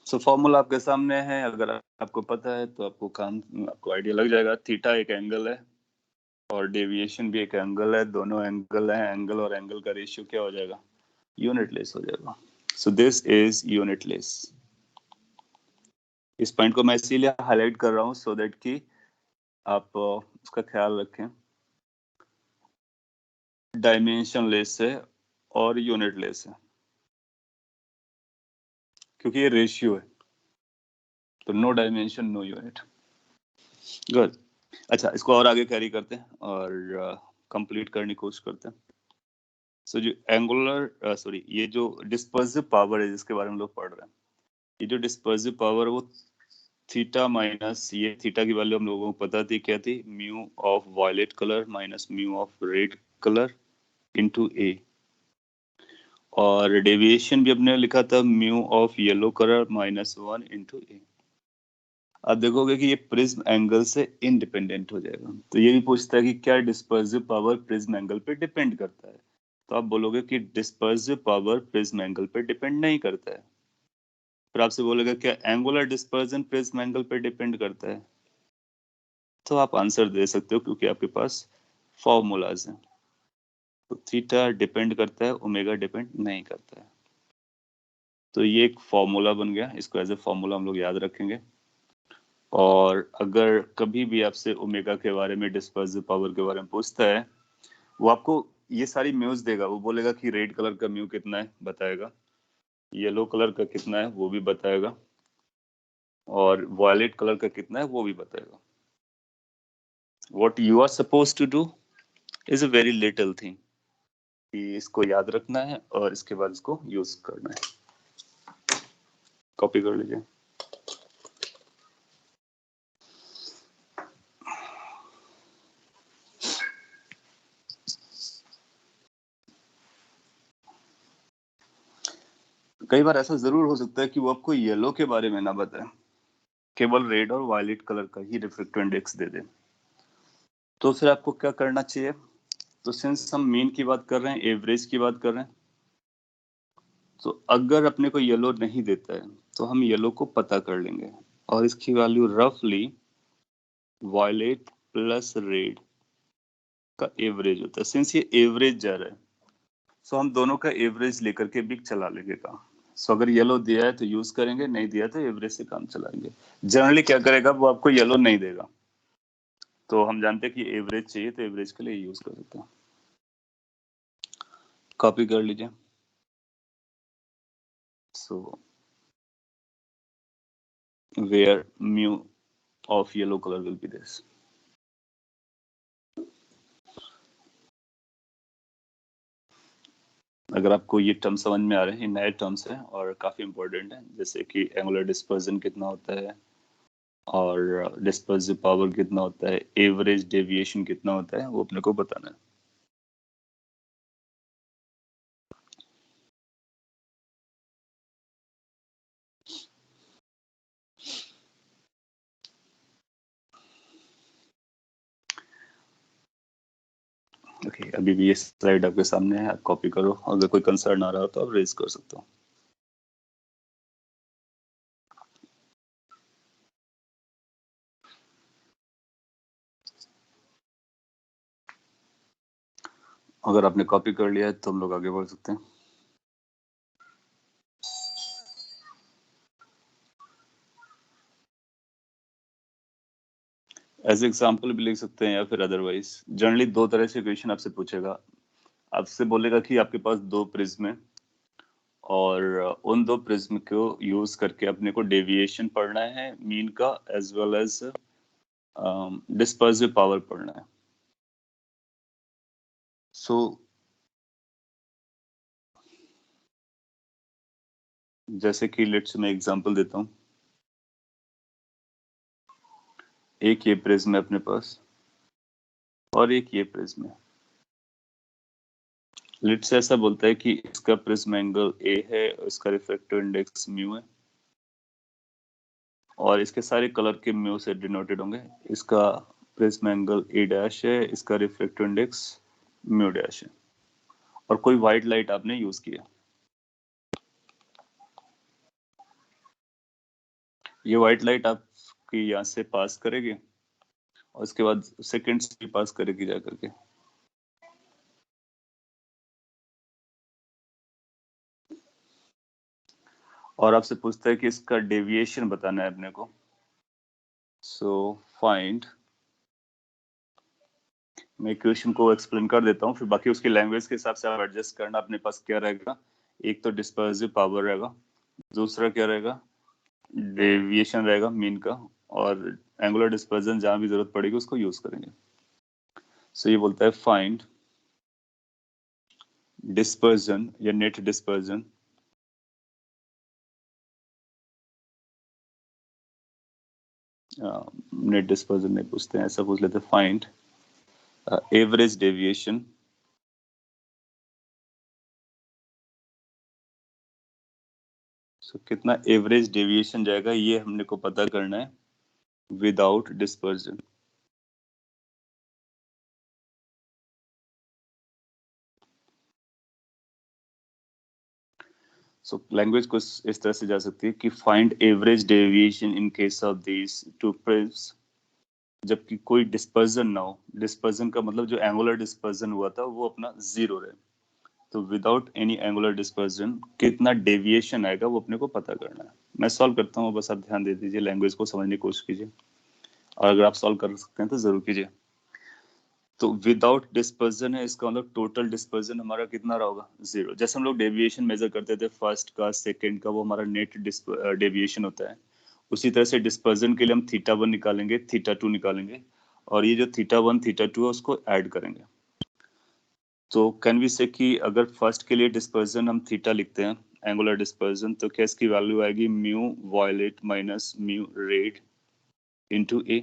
सो फॉर्मूला आपके सामने है, अगर आपको पता है तो आपको आइडिया लग जाएगा। थीटा एक एंगल है और डेविएशन भी एक एंगल है, दोनों एंगल है, एंगल और एंगल का रेशियो क्या हो जाएगा, यूनिटलेस हो जाएगा। So this is unitless. इस पॉइंट को मैं इसीलिए हाईलाइट कर रहा हूं सो दैट कि आप उसका ख्याल रखें। डायमेंशनलेस है और यूनिटलेस है क्योंकि ये रेशियो है, तो no dimension no unit. Good. अच्छा, इसको और आगे कैरी करते हैं और कंप्लीट करने की कोशिश करते हैं। सो जो एंगुलर सॉरी ये जो डिस्पर्सिव पावर है जिसके बारे में लोग पढ़ रहे हैं, ये जो डिस्पर्सिव पावर है वो थीटा माइनस, ये थीटा की वैल्यू हम लोगों को पता थी क्या थी, mu of violet colour minus mu of red colour into A, और डेविएशन भी हमने लिखा था mu of yellow colour minus 1 into A. आप देखोगे कि ये प्रिज्म एंगल से इंडिपेंडेंट हो जाएगा। तो ये भी पूछता है कि क्या डिस्पर्सिव पावर प्रिज्म एंगल पे डिपेंड करता है, तो आप बोलोगे कि डिस्पर्सिव पावर प्रिज्म एंगल पे डिपेंड नहीं करता है। फिर आपसे बोलेगा क्या एंगुलर डिस्पर्जन प्रिज्म एंगल पे डिपेंड करता है, तो आप आंसर दे सकते हो क्योंकि आपके पास फॉर्मूलाज हैं। तो थीटा डिपेंड करता है, ओमेगा डिपेंड नहीं करता है। तो ये एक फॉर्मूला बन गया, इसको एज ए फॉर्मूला हम लोग याद रखेंगे। और अगर कभी भी आपसे ओमेगा के बारे में, डिस्पर्सिव पावर के बारे में पूछता है, वो आपको ये सारी म्यूज देगा। वो बोलेगा कि रेड कलर का म्यू कितना है बताएगा, येलो कलर का कितना है वो भी बताएगा, और वायलेट कलर का कितना है वो भी बताएगा। What you are suppose to do is a very little thing, कि इसको याद रखना है और इसके बाद इसको यूज करना है। कॉपी कर लीजिए। कई बार ऐसा जरूर हो सकता है कि वो आपको येलो के बारे में ना बताए, केवल रेड और वायलेट कलर का ही रिफ्रैक्टिव इंडेक्स दे दे। तो फिर आपको क्या करना चाहिए, तो सिंस हम मीन की बात कर रहे हैं, एवरेज की बात कर रहे हैं, तो अगर अपने को येलो नहीं देता है तो हम येलो को पता कर लेंगे और इसकी वैल्यू रफली वायलेट प्लस रेड का एवरेज होता है। सिंस ये एवरेज जा रहा है सो हम दोनों का एवरेज लेकर के भी चला लेंगे काम। सो अगर येलो दिया है तो यूज करेंगे, नहीं दिया तो एवरेज से काम चलाएंगे। जनरली क्या करेगा, वो आपको येलो नहीं देगा, तो हम जानते हैं कि एवरेज चाहिए तो एवरेज के लिए यूज कर सकते हैं। कॉपी कर लीजिए। So where mu of yellow colour will be this. अगर आपको ये टर्म समझ में आ रहे हैं, ये नए टर्म्स हैं और काफी इंपॉर्टेंट है, जैसे कि एंगुलर डिस्पर्जन कितना होता है और डिस्पर्सिव पावर कितना होता है, एवरेज डेविएशन कितना होता है, वो अपने को बताना है। ओके, अभी भी ये स्लाइड आपके सामने है, आप कॉपी करो। अगर कोई कंसर्न आ रहा हो तो आप रेज कर सकते हो। अगर आपने कॉपी कर लिया है तो हम लोग आगे बढ़ सकते हैं। एज एग्जाम्पल भी लिख सकते हैं या फिर अदरवाइज। जनरली दो तरह से क्वेश्चन आपसे पूछेगा। आपसे बोलेगा कि आपके पास दो प्रिज्म है और उन दो प्रिज्म को यूज करके अपने को डेविएशन पढ़ना है मीन का as well as dispersive power पढ़ना है। सो जैसे कि लेट्स मैं एग्जांपल देता हूँ, एक ये प्रिज्म है अपने पास और एक ये प्रिज्म है। लेट्स ऐसा बोलता है कि इसका प्रिज्म एंगल ए है, इसका रिफ्रैक्टिव इंडेक्स म्यू है और इसके सारे कलर के म्यू से डिनोटेड होंगे। इसका प्रिज्म एंगल ए डैश है, इसका रिफ्रैक्टिव इंडेक्स म्यू डैश है और कोई व्हाइट लाइट आपने यूज किया। ये व्हाइट लाइट आपकी यहाँ से पास करेगी और उसके बाद सेकंड से पास करेगी जा करके। और आपसे पूछता है कि इसका डेविएशन बताना है अपने को। सो फाइंड, मैं इक्वेशन को एक्सप्लेन कर देता हूँ, फिर बाकी उसकी लैंग्वेज के हिसाब से आप एडजस्ट करना। अपने पास क्या रहेगा, एक तो डिस्पर्सिव पावर रहेगा, दूसरा क्या रहेगा, डेविएशन रहेगा मीन का, और एंगुलर डिस्पर्जन जहां भी जरूरत पड़ेगी उसको यूज करेंगे। सो ये बोलता है फाइंड डिस्पर्जन या नेट डिस्पर्जन नेट डिस्पर्जन नहीं पूछते हैं, ऐसा पूछ लेते हैं फाइंड एवरेज डेविएशन कितना एवरेज डेविएशन जाएगा ये हमने को पता करना है विदाउट डिस्पर्जन। सो लैंग्वेज को इस तरह से जा सकती है कि find average deviation in case of these two prisms, जबकि कोई डिस्पर्जन ना हो। डिस्पर्जन का मतलब जो एंगुलर डिस्पर्जन हुआ था वो अपना जीरो रहे। तो विदाउट एनी एंगुलर डिस्पर्जन कितना डेविएशन आएगा वो अपने को पता करना है। मैं सॉल्व करता हूँ, बस आप ध्यान दे दीजिए, लैंग्वेज को समझने की कोशिश कीजिए और अगर आप सॉल्व कर सकते हैं तो जरूर कीजिए। तो विदाउट डिस्पर्जन है, इसका मतलब टोटल डिस्पर्जन हमारा कितना रहा होगा, जीरो। जैसे हम लोग डेविएशन मेजर करते थे फर्स्ट का सेकंड का, वो हमारा नेट डेविएशन होता है। उसी तरह से डिस्पर्जन के लिए हम थीटा 1 निकालेंगे, थीटा 2 निकालेंगे और ये जो थीटा 1 थीटा 2 है उसको ऐड करेंगे। तो कैन वी से कि अगर फर्स्ट के लिए डिस्पर्जन हम थीटा लिखते हैं एंगुलर डिस्पर्जन, तो क्या इसकी वैल्यू आएगी mu violet minus mu red into A.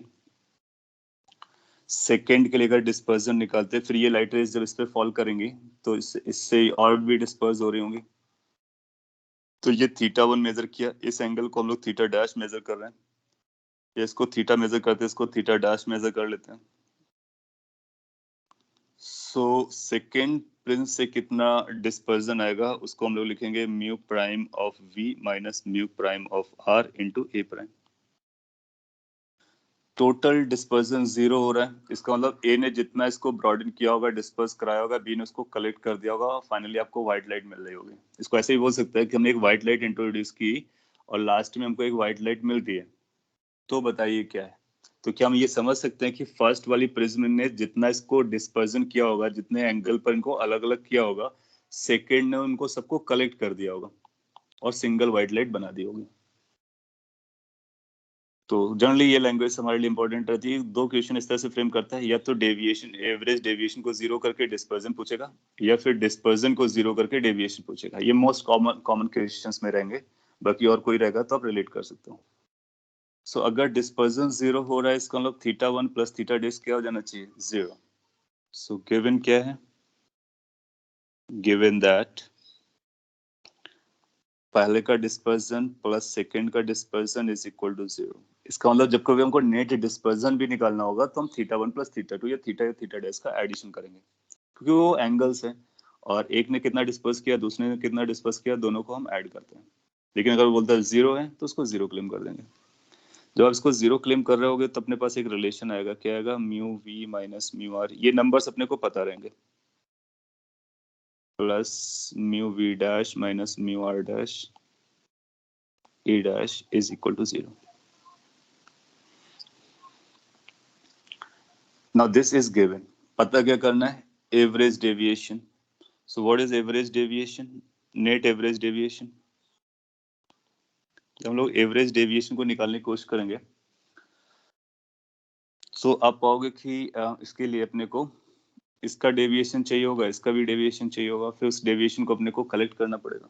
Second के लिए अगर डिस्पर्जन निकालते हैं, फिर ये लाइट रेज जब इस पे फॉल करेंगी तो इससे और भी डिस्पर्स हो रही होंगी। तो ये थीटा 1 मेजर किया, इस एंगल को हम लोग थीटा डैश मेजर कर रहे हैं, या इसको थीटा मेजर करते हैं, इसको थीटा डैश मेजर कर लेते हैं। सो सेकेंड प्रिज्म से कितना डिस्पर्जन आएगा उसको हम लोग लिखेंगे mu prime of V minus mu prime of R into A prime. Total dispersion zero हो रहा है, इसका मतलब ए ने जितना इसको ब्रॉडन किया होगा, डिस्पर्स कराया होगा, बी ने उसको कलेक्ट कर दिया होगा और फाइनली आपको व्हाइट लाइट मिल रही होगी। इसको ऐसे ही बोल सकते हैं कि हमने एक व्हाइट लाइट इंट्रोड्यूस की और लास्ट में हमको एक व्हाइट लाइट मिलती है, तो बताइए क्या है। तो क्या हम ये समझ सकते हैं कि फर्स्ट वाली प्रिज्म ने जितना इसको डिस्पर्जन किया होगा, जितने एंगल पर इनको अलग अलग किया होगा, सेकेंड ने उनको सबको कलेक्ट कर दिया होगा और सिंगल व्हाइट लाइट बना दी होगी। तो जनरली ये लैंग्वेज हमारे लिए इंपॉर्टेंट रहती है। दो क्वेश्चन इस तरह से फ्रेम करता है, या तो डेविएशन एवरेज डेविएशन को जीरो करके डिस्पर्जन पूछेगा, या फिर डिस्पर्जन को जीरो करके डेविएशन पूछेगा। ये मोस्ट कॉमन क्वेश्चंस में रहेंगे, बाकी और कोई रहेगा तो आप रिलेट कर सकते हो। सो अगर डिस्पर्जन जीरो हो रहा है, इसका मतलब थीटा 1 प्लस थीटा डैश क्या हो जाना चाहिए, जीरो। सो गिवन क्या है, गिवन दैट पहले का डिस्पर्जन प्लस सेकंड का dispersion is equal to zero. इसका मतलब जब कभी हमको नेट डिस्पर्जन भी निकालना होगा तो हम थीटा 1 प्लस थीटा 2 या थीटा डैश का एडिशन करेंगे, क्योंकि वो एंगल्स है और एक ने कितना डिस्पर्स किया दूसरे ने कितना डिस्पर्स किया, दोनों को हम ऐड करते हैं। लेकिन अगर वो बोलता है जीरो है तो उसको जीरो क्लेम कर देंगे। जब आप इसको जीरो क्लेम कर रहे होगे तो अपने पास एक रिलेशन आएगा, क्या आएगा, mu V minus mu R. ये नंबर्स अपने को पता रहेंगे, plus mu V dash minus mu R dash A dash is equal to zero. Now this is given, पता क्या करना है, average deviation. So what is average deviation, net average deviation. जब हम लोग एवरेज डेविएशन को निकालने की कोशिश करेंगे सो आप पाओगे कि इसके लिए अपने को इसका डेविएशन चाहिए होगा, इसका भी डेविएशन चाहिए होगा, फिर उस डेविएशन को अपने को कलेक्ट करना पड़ेगा।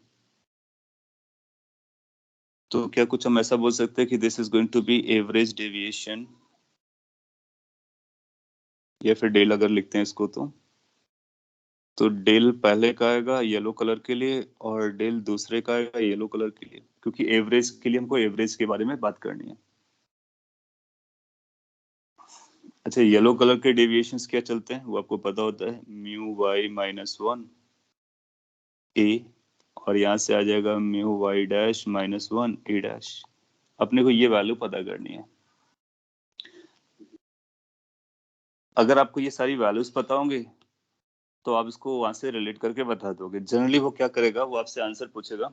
तो क्या कुछ हम ऐसा बोल सकते हैं कि this is going to be average deviation, या फिर डेल अगर लिखते हैं इसको तो डेल पहले का आएगा येलो कलर के लिए और डेल दूसरे का आएगा येलो कलर के लिए, क्योंकि एवरेज के लिए हमको एवरेज के बारे में बात करनी है। अच्छा, येलो कलर के डेविएशंस क्या चलते हैं वो आपको पता होता है, म्यू वाई माइनस 1 ए, और यहाँ से आ जाएगा म्यू वाई डैश माइनस 1 ए डैश। अपने को ये वैल्यू पता करनी है। अगर आपको ये सारी वैल्यूज पता होंगे तो आप इसको वहां से रिलेट करके बता दोगे। जनरली वो क्या करेगा, वो आपसे आंसर पूछेगा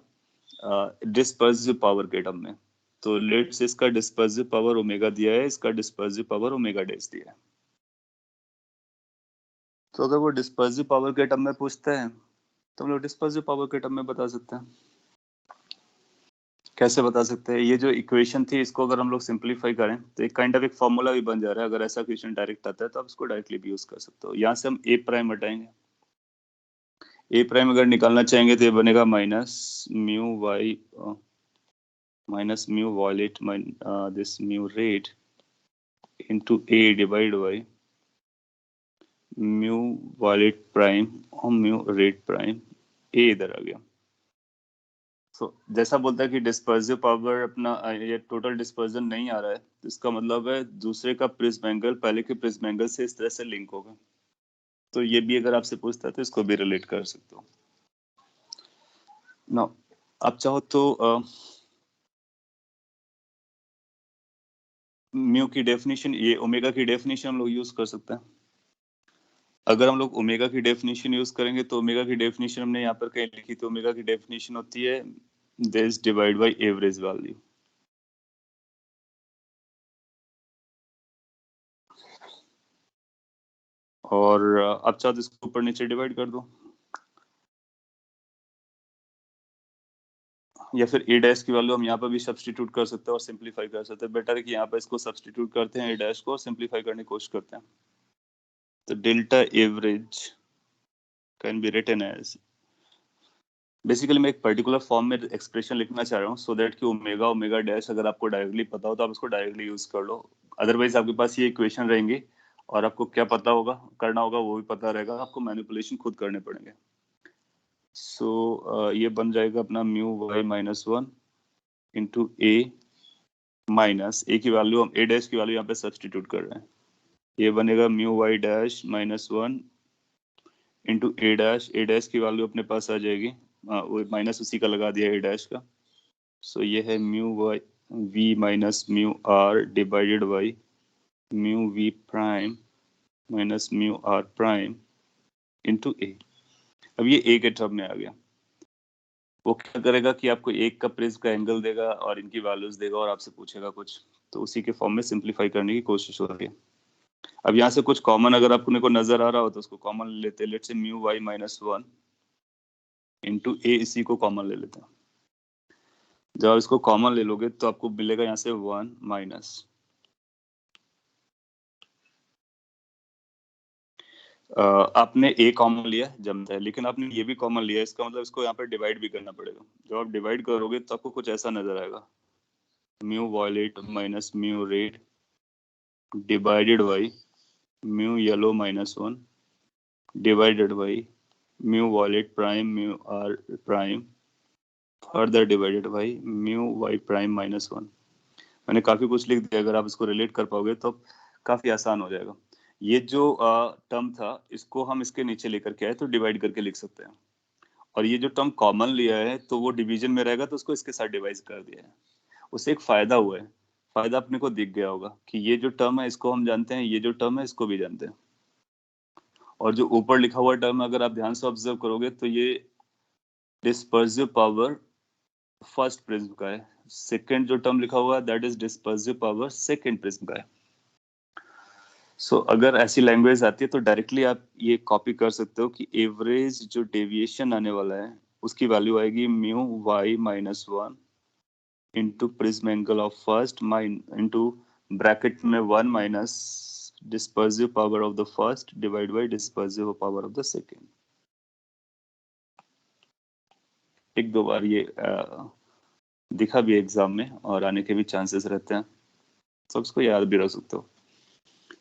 डिस्पर्सिव पावर के टर्म में। तो लेट्स इसका डिस्पर्सिव पावर ओमेगा दिया है, इसका डिस्पर्सिव पावर ओमेगा डैश दिया है। तो अगर वो डिस्पर्सिव पावर के टर्म में पूछता है तो हम लोग डिस्पर्सिव पावर के टर्म में बता सकते हैं। कैसे बता सकते हैं? ये जो इक्वेशन थी इसको अगर हम लोग सिंप्लीफाई करें तो एक काइंड ऑफ एक फॉर्मूला भी बन जा रहा है। अगर ऐसा क्वेश्चन डायरेक्ट आता है तो आप इसको डायरेक्टली भी यूज कर सकते हो। यहाँ से हम ए प्राइम हटाएंगे, ए प्राइम अगर निकालना चाहेंगे तो ये बनेगा minus mu Y minus mu violet this mu rate into a divided by mu violet prime और mu rate prime, a इधर आ गया। जैसा बोलता है कि डिस्पर्सिव पावर अपना ये टोटल डिस्पर्जन नहीं आ रहा है, तो इसका मतलब है दूसरे का प्रिज्म एंगल पहले के प्रिज्म एंगल से इस तरह से लिंक होगा। तो ये भी अगर आपसे पूछता है तो इसको भी रिलेट कर सकते हो। ना आप चाहो तो म्यू की डेफिनेशन, ये ओमेगा की डेफिनेशन हम लोग यूज कर सकते हैं। अगर हम लोग ओमेगा की डेफिनेशन यूज करेंगे तो ओमेगा की डेफिनेशन हमने यहाँ पर कहीं लिखी, तो ओमेगा की डेफिनेशन होती है this divide by average value. और अब चाहो तो इसको ऊपर नीचे डिवाइड कर दो, या फिर ए डैश की वैल्यू हम यहाँ पर भी सब्स्टिट्यूट कर सकते हैं और सिंप्लीफाई कर सकते हैं। बेटर है कि यहाँ पर इसको सब्स्टिट्यूट करते हैं ए डैश को और सिंप्लीफाई करने की कोशिश करते हैं। तो delta average can be written as, basically मैं एक पर्टिकुलर फॉर्म में एक्सप्रेशन लिखना चाह रहा हूँ सो दैट कि ओमेगा ओमेगा डैश अगर आपको डायरेक्टली पता हो तो आप इसको डायरेक्टली यूज कर लो। अदरवाइज आपके पास ये इक्वेशन रहेंगी और आपको क्या पता होगा करना होगा वो भी पता रहेगा, आपको मैनिपुलेशन खुद करने पड़ेंगे। सो ये बन जाएगा अपना mu Y minus 1 into A minus ए की वैल्यू, हम ए डैश की वैल्यू यहाँ पे सब्सटीट्यूट कर रहे हैं। ये बनेगा mu Y dash minus 1 into A dash की वैल्यू अपने पास आ जाएगी, वो माइनस उसी का लगा दिया ए डैश का। सो ये है mu Y V minus mu R divided by mu V prime minus mu R prime into A. अब ये ए के टर्म में आ गया। वो क्या करेगा कि आपको एक का प्रिज्म का एंगल देगा और इनकी वैल्यूज देगा और आपसे पूछेगा कुछ, तो उसी के फॉर्म में सिंप्लीफाई करने की कोशिश हो रही है। अब यहाँ से कुछ कॉमन अगर आपको को नजर आ रहा हो तो उसको कॉमन ले लेते हैं। Let's say mu Y minus 1 into A, इसी को कॉमन ले लेते हैं। जब आप इसको कॉमन ले लोगे तो आपको मिलेगा यहाँ से 1 माइनस आपने ए कॉमन लिया जमता है, लेकिन आपने ये भी कॉमन लिया, इसका मतलब इसको यहाँ पे डिवाइड भी करना पड़ेगा। जब आप डिवाइड करोगे तो आपको कुछ ऐसा नजर आएगा, mu violet minus mu red divided by mu yellow minus 1 divided by mu violet prime mu R prime further divided by mu Y prime minus 1। मैंने काफी कुछ लिख दिया, अगर आप इसको रिलेट कर पाओगे तो काफी आसान हो जाएगा। ये जो टर्म था इसको हम इसके नीचे लेकर के आए तो डिवाइड करके लिख सकते हैं, और ये जो टर्म कॉमन लिया है तो वो डिवीजन में रहेगा तो उसको इसके साथ डिवाइड कर दिया है। उससे एक फायदा हुआ है, फायदा अपने को दिख गया होगा कि ये जो टर्म है इसको हम जानते हैं, ये जो टर्म है इसको भी जानते हैं। और जो ऊपर लिखा हुआ टर्म है अगर आप ध्यान से ऑब्जर्व करोगे तो ये डिस्पर्सिव पावर फर्स्ट प्रिज्म का है, सेकंड जो टर्म लिखा हुआ है that is dispersive power second prism का है। सो अगर ऐसी लैंग्वेज आती है तो डायरेक्टली आप ये कॉपी कर सकते हो कि एवरेज जो डेविएशन आने वाला है उसकी वैल्यू आएगी mu Y minus 1 into prism angle of first mine into bracket में 1 minus dispersive power of the first divided by dispersive power of the second. एक दो बार ये दिखा भी एग्जाम में और आने के भी चांसेस रहते हैं, तो इसको याद भी रख सकते हो।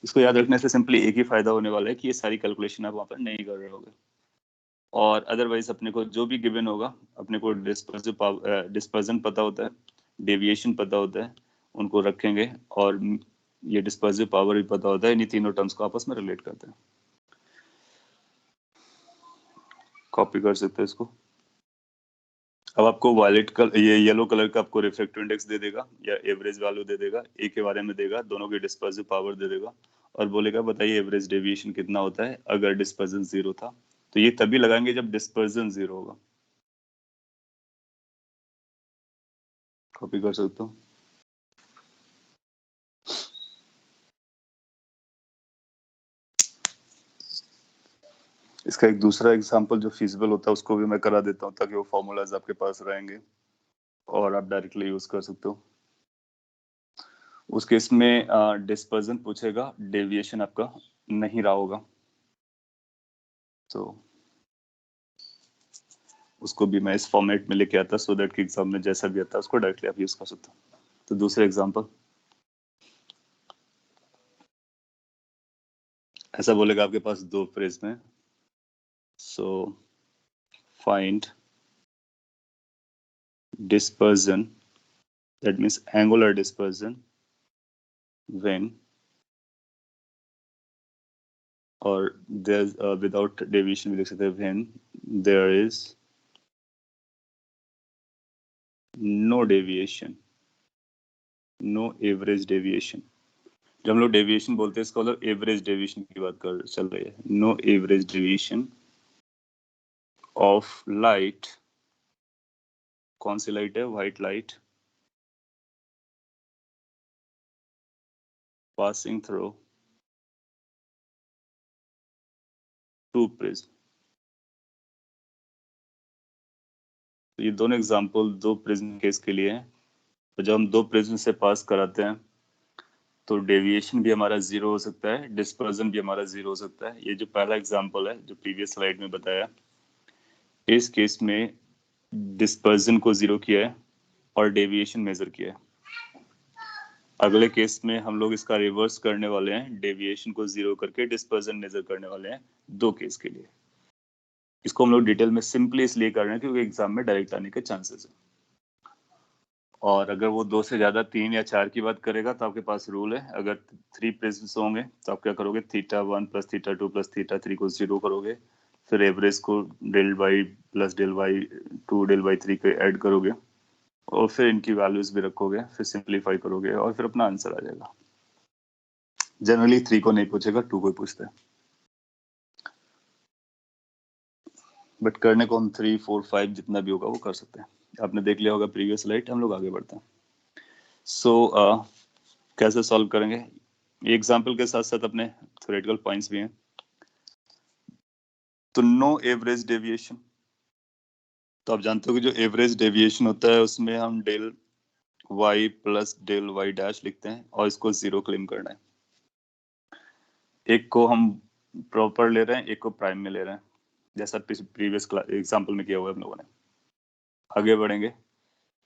इसको याद रखने से सिंपली एक ही फायदा होने वाला है कि ये सारी कैलकुलेशन आप वहां पर नहीं कर रहे होगे, और अदरवाइज अपने को जो भी गिवन होगा, अपने को डिस्पर्जन पता होता है, डेविएशन पता होता है, उनको रखेंगे, और ये डिस्पर्सिव पावर भी पता होता है, इन्हीं तीनों टर्म्स को आपस में रिलेट करते हैं। कॉपी कर सकते हैं इसको। अब आपको वायलेट कलर, ये येलो कलर का आपको रिफ्रैक्टिव इंडेक्स दे देगा या एवरेज वैल्यू दे देगा, ए के बारे में देगा, दोनों की डिस्पर्सिव पावर दे देगा और बोलेगा बताइए एवरेज डेविएशन कितना होता है अगर डिस्पर्जन 0 था। तो ये तभी लगाएंगे जब डिस्पर्जन 0 होगा। कॉपी कर सकते हो। इसका एक दूसरा एग्जांपल जो फिजिबल होता है उसको भी मैं करा देता हूँ ताकि वो फॉर्मूलाज आपके पास रहेंगे और आप डायरेक्टली यूज कर सकते हो। उस केस में डिस्पर्जन पूछेगा, डेविएशन आपका नहीं रहा होगा, तो उसको भी मैं इस फॉर्मेट में लेके आता सो दैट कि एग्जाम में जैसा भी आता है उसको डायरेक्टली आप यूज कर सकते हो। तो दूसरा एग्जांपल ऐसा बोलेगा, आपके पास दो प्रिज्म है, so find dispersion, that means angular dispersion, when, or there's without deviation भी लिख सकते हैं, when there is no deviation, no average deviation। जब हम लोग डेविएशन बोलते हैं इसका मतलब एवरेज डेविएशन की बात कर चल रही है। No average deviation of light, कौन सी लाइट है? White light, passing through two prism। तो ये दोनों एग्जांपल दो प्रिज्म केस के लिए हैं। तो जब हम दो प्रिज्म से पास कराते हैं तो डेविएशन भी हमारा 0 हो सकता है, डिस्पर्जन भी हमारा 0 हो सकता है। ये जो पहला एग्जांपल है जो प्रीवियस स्लाइड में बताया, इस केस में डिस्पर्जन को 0 किया है और डेविएशन मेजर किया है। अगले केस में हम लोग इसका रिवर्स करने वाले हैं, डेविएशन को 0 करके डिस्पर्जन मेजर करने वाले हैं दो केस के लिए। इसको हम लोग डिटेल में सिंपली इसलिए कर रहे हैं क्योंकि एग्जाम में डायरेक्ट आने के चांसेस है। और अगर वो 2 से ज्यादा 3 या 4 की बात करेगा तो आपके पास रूल है, अगर 3 प्रिज्म्स होंगे तो आप क्या करोगे, θ1 प्लस θ2 प्लस θ3 को 0 करोगे, फिर एवरेज को del by plus del by 2 del by 3 के ऐड करोगे और फिर इनकी वैल्यूज भी रखोगे, फिर सिंप्लीफाई करोगे और फिर अपना आंसर आ जाएगा। जनरली 3 को नहीं पूछेगा, 2 को पूछते हैं, बट करने को हम 3, 4, 5 जितना भी होगा वो कर सकते हैं। आपने देख लिया होगा प्रीवियस स्लाइड। हम लोग आगे बढ़ते हैं। सो कैसे सॉल्व करेंगे, एग्जाम्पल के साथ साथ अपने थ्योरेटिकल पॉइंट्स भी हैं। तो नो एवरेज डेविएशन, तो आप जानते हो कि जो एवरेज डेविएशन होता है उसमें हम del y plus del y dash लिखते हैं और इसको 0 क्लेम करना है। एक को हम प्रॉपर ले रहे हैं, एक को प्राइम में ले रहे हैं, जैसा प्रीवियस एग्जाम्पल में किया हुआ है हम लोगों ने। आगे बढ़ेंगे,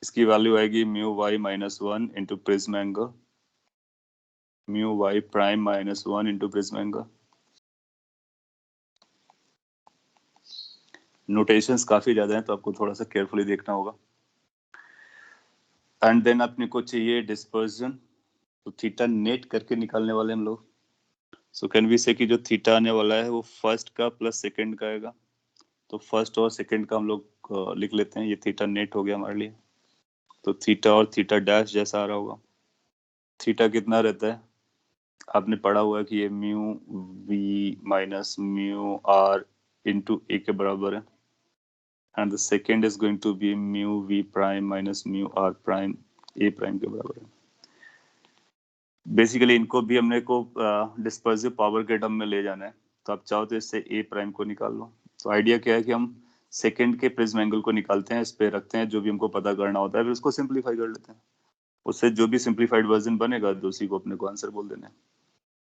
इसकी वैल्यू आएगी mu y minus 1 into prism angle, mu y prime minus 1 into prism angle. Notations काफी ज्यादा हैं तो आपको थोड़ा सा केयरफुली देखना होगा। एंड देन अपने को चाहिए डिस्पर्जन, तो थीटा नेट करके निकालने वाले हम लोग। सो कैन वी से कि जो थीटा आने वाला है वो फर्स्ट का प्लस सेकंड का आएगा, तो फर्स्ट और सेकंड का हम लोग लिख लेते हैं, ये थीटा नेट हो गया हमारे लिए। तो थीटा और थीटा डैश जैसा आ रहा होगा। थीटा कितना रहता है, आपने पढ़ा हुआ है कि ये mu V minus mu R into A के बराबर है, and the second is going to be mu V prime minus mu R prime A prime के बराबर है। बेसिकली इनको भी हमने को डिस्पर्सिव पावर के टर्म में ले जाना है, तो आप चाहो तो इससे ए प्राइम को निकाल लो। तो आइडिया क्या है कि हम सेकंड के प्रिज्म एंगल को निकालते हैं, इस पे रखते हैं जो भी हमको पता करना होता है, फिर उसको सिंप्लीफाई कर लेते हैं। उससे जो भी सिंप्लीफाइड वर्जन बनेगा तो उसी को अपने को आंसर बोल देना है।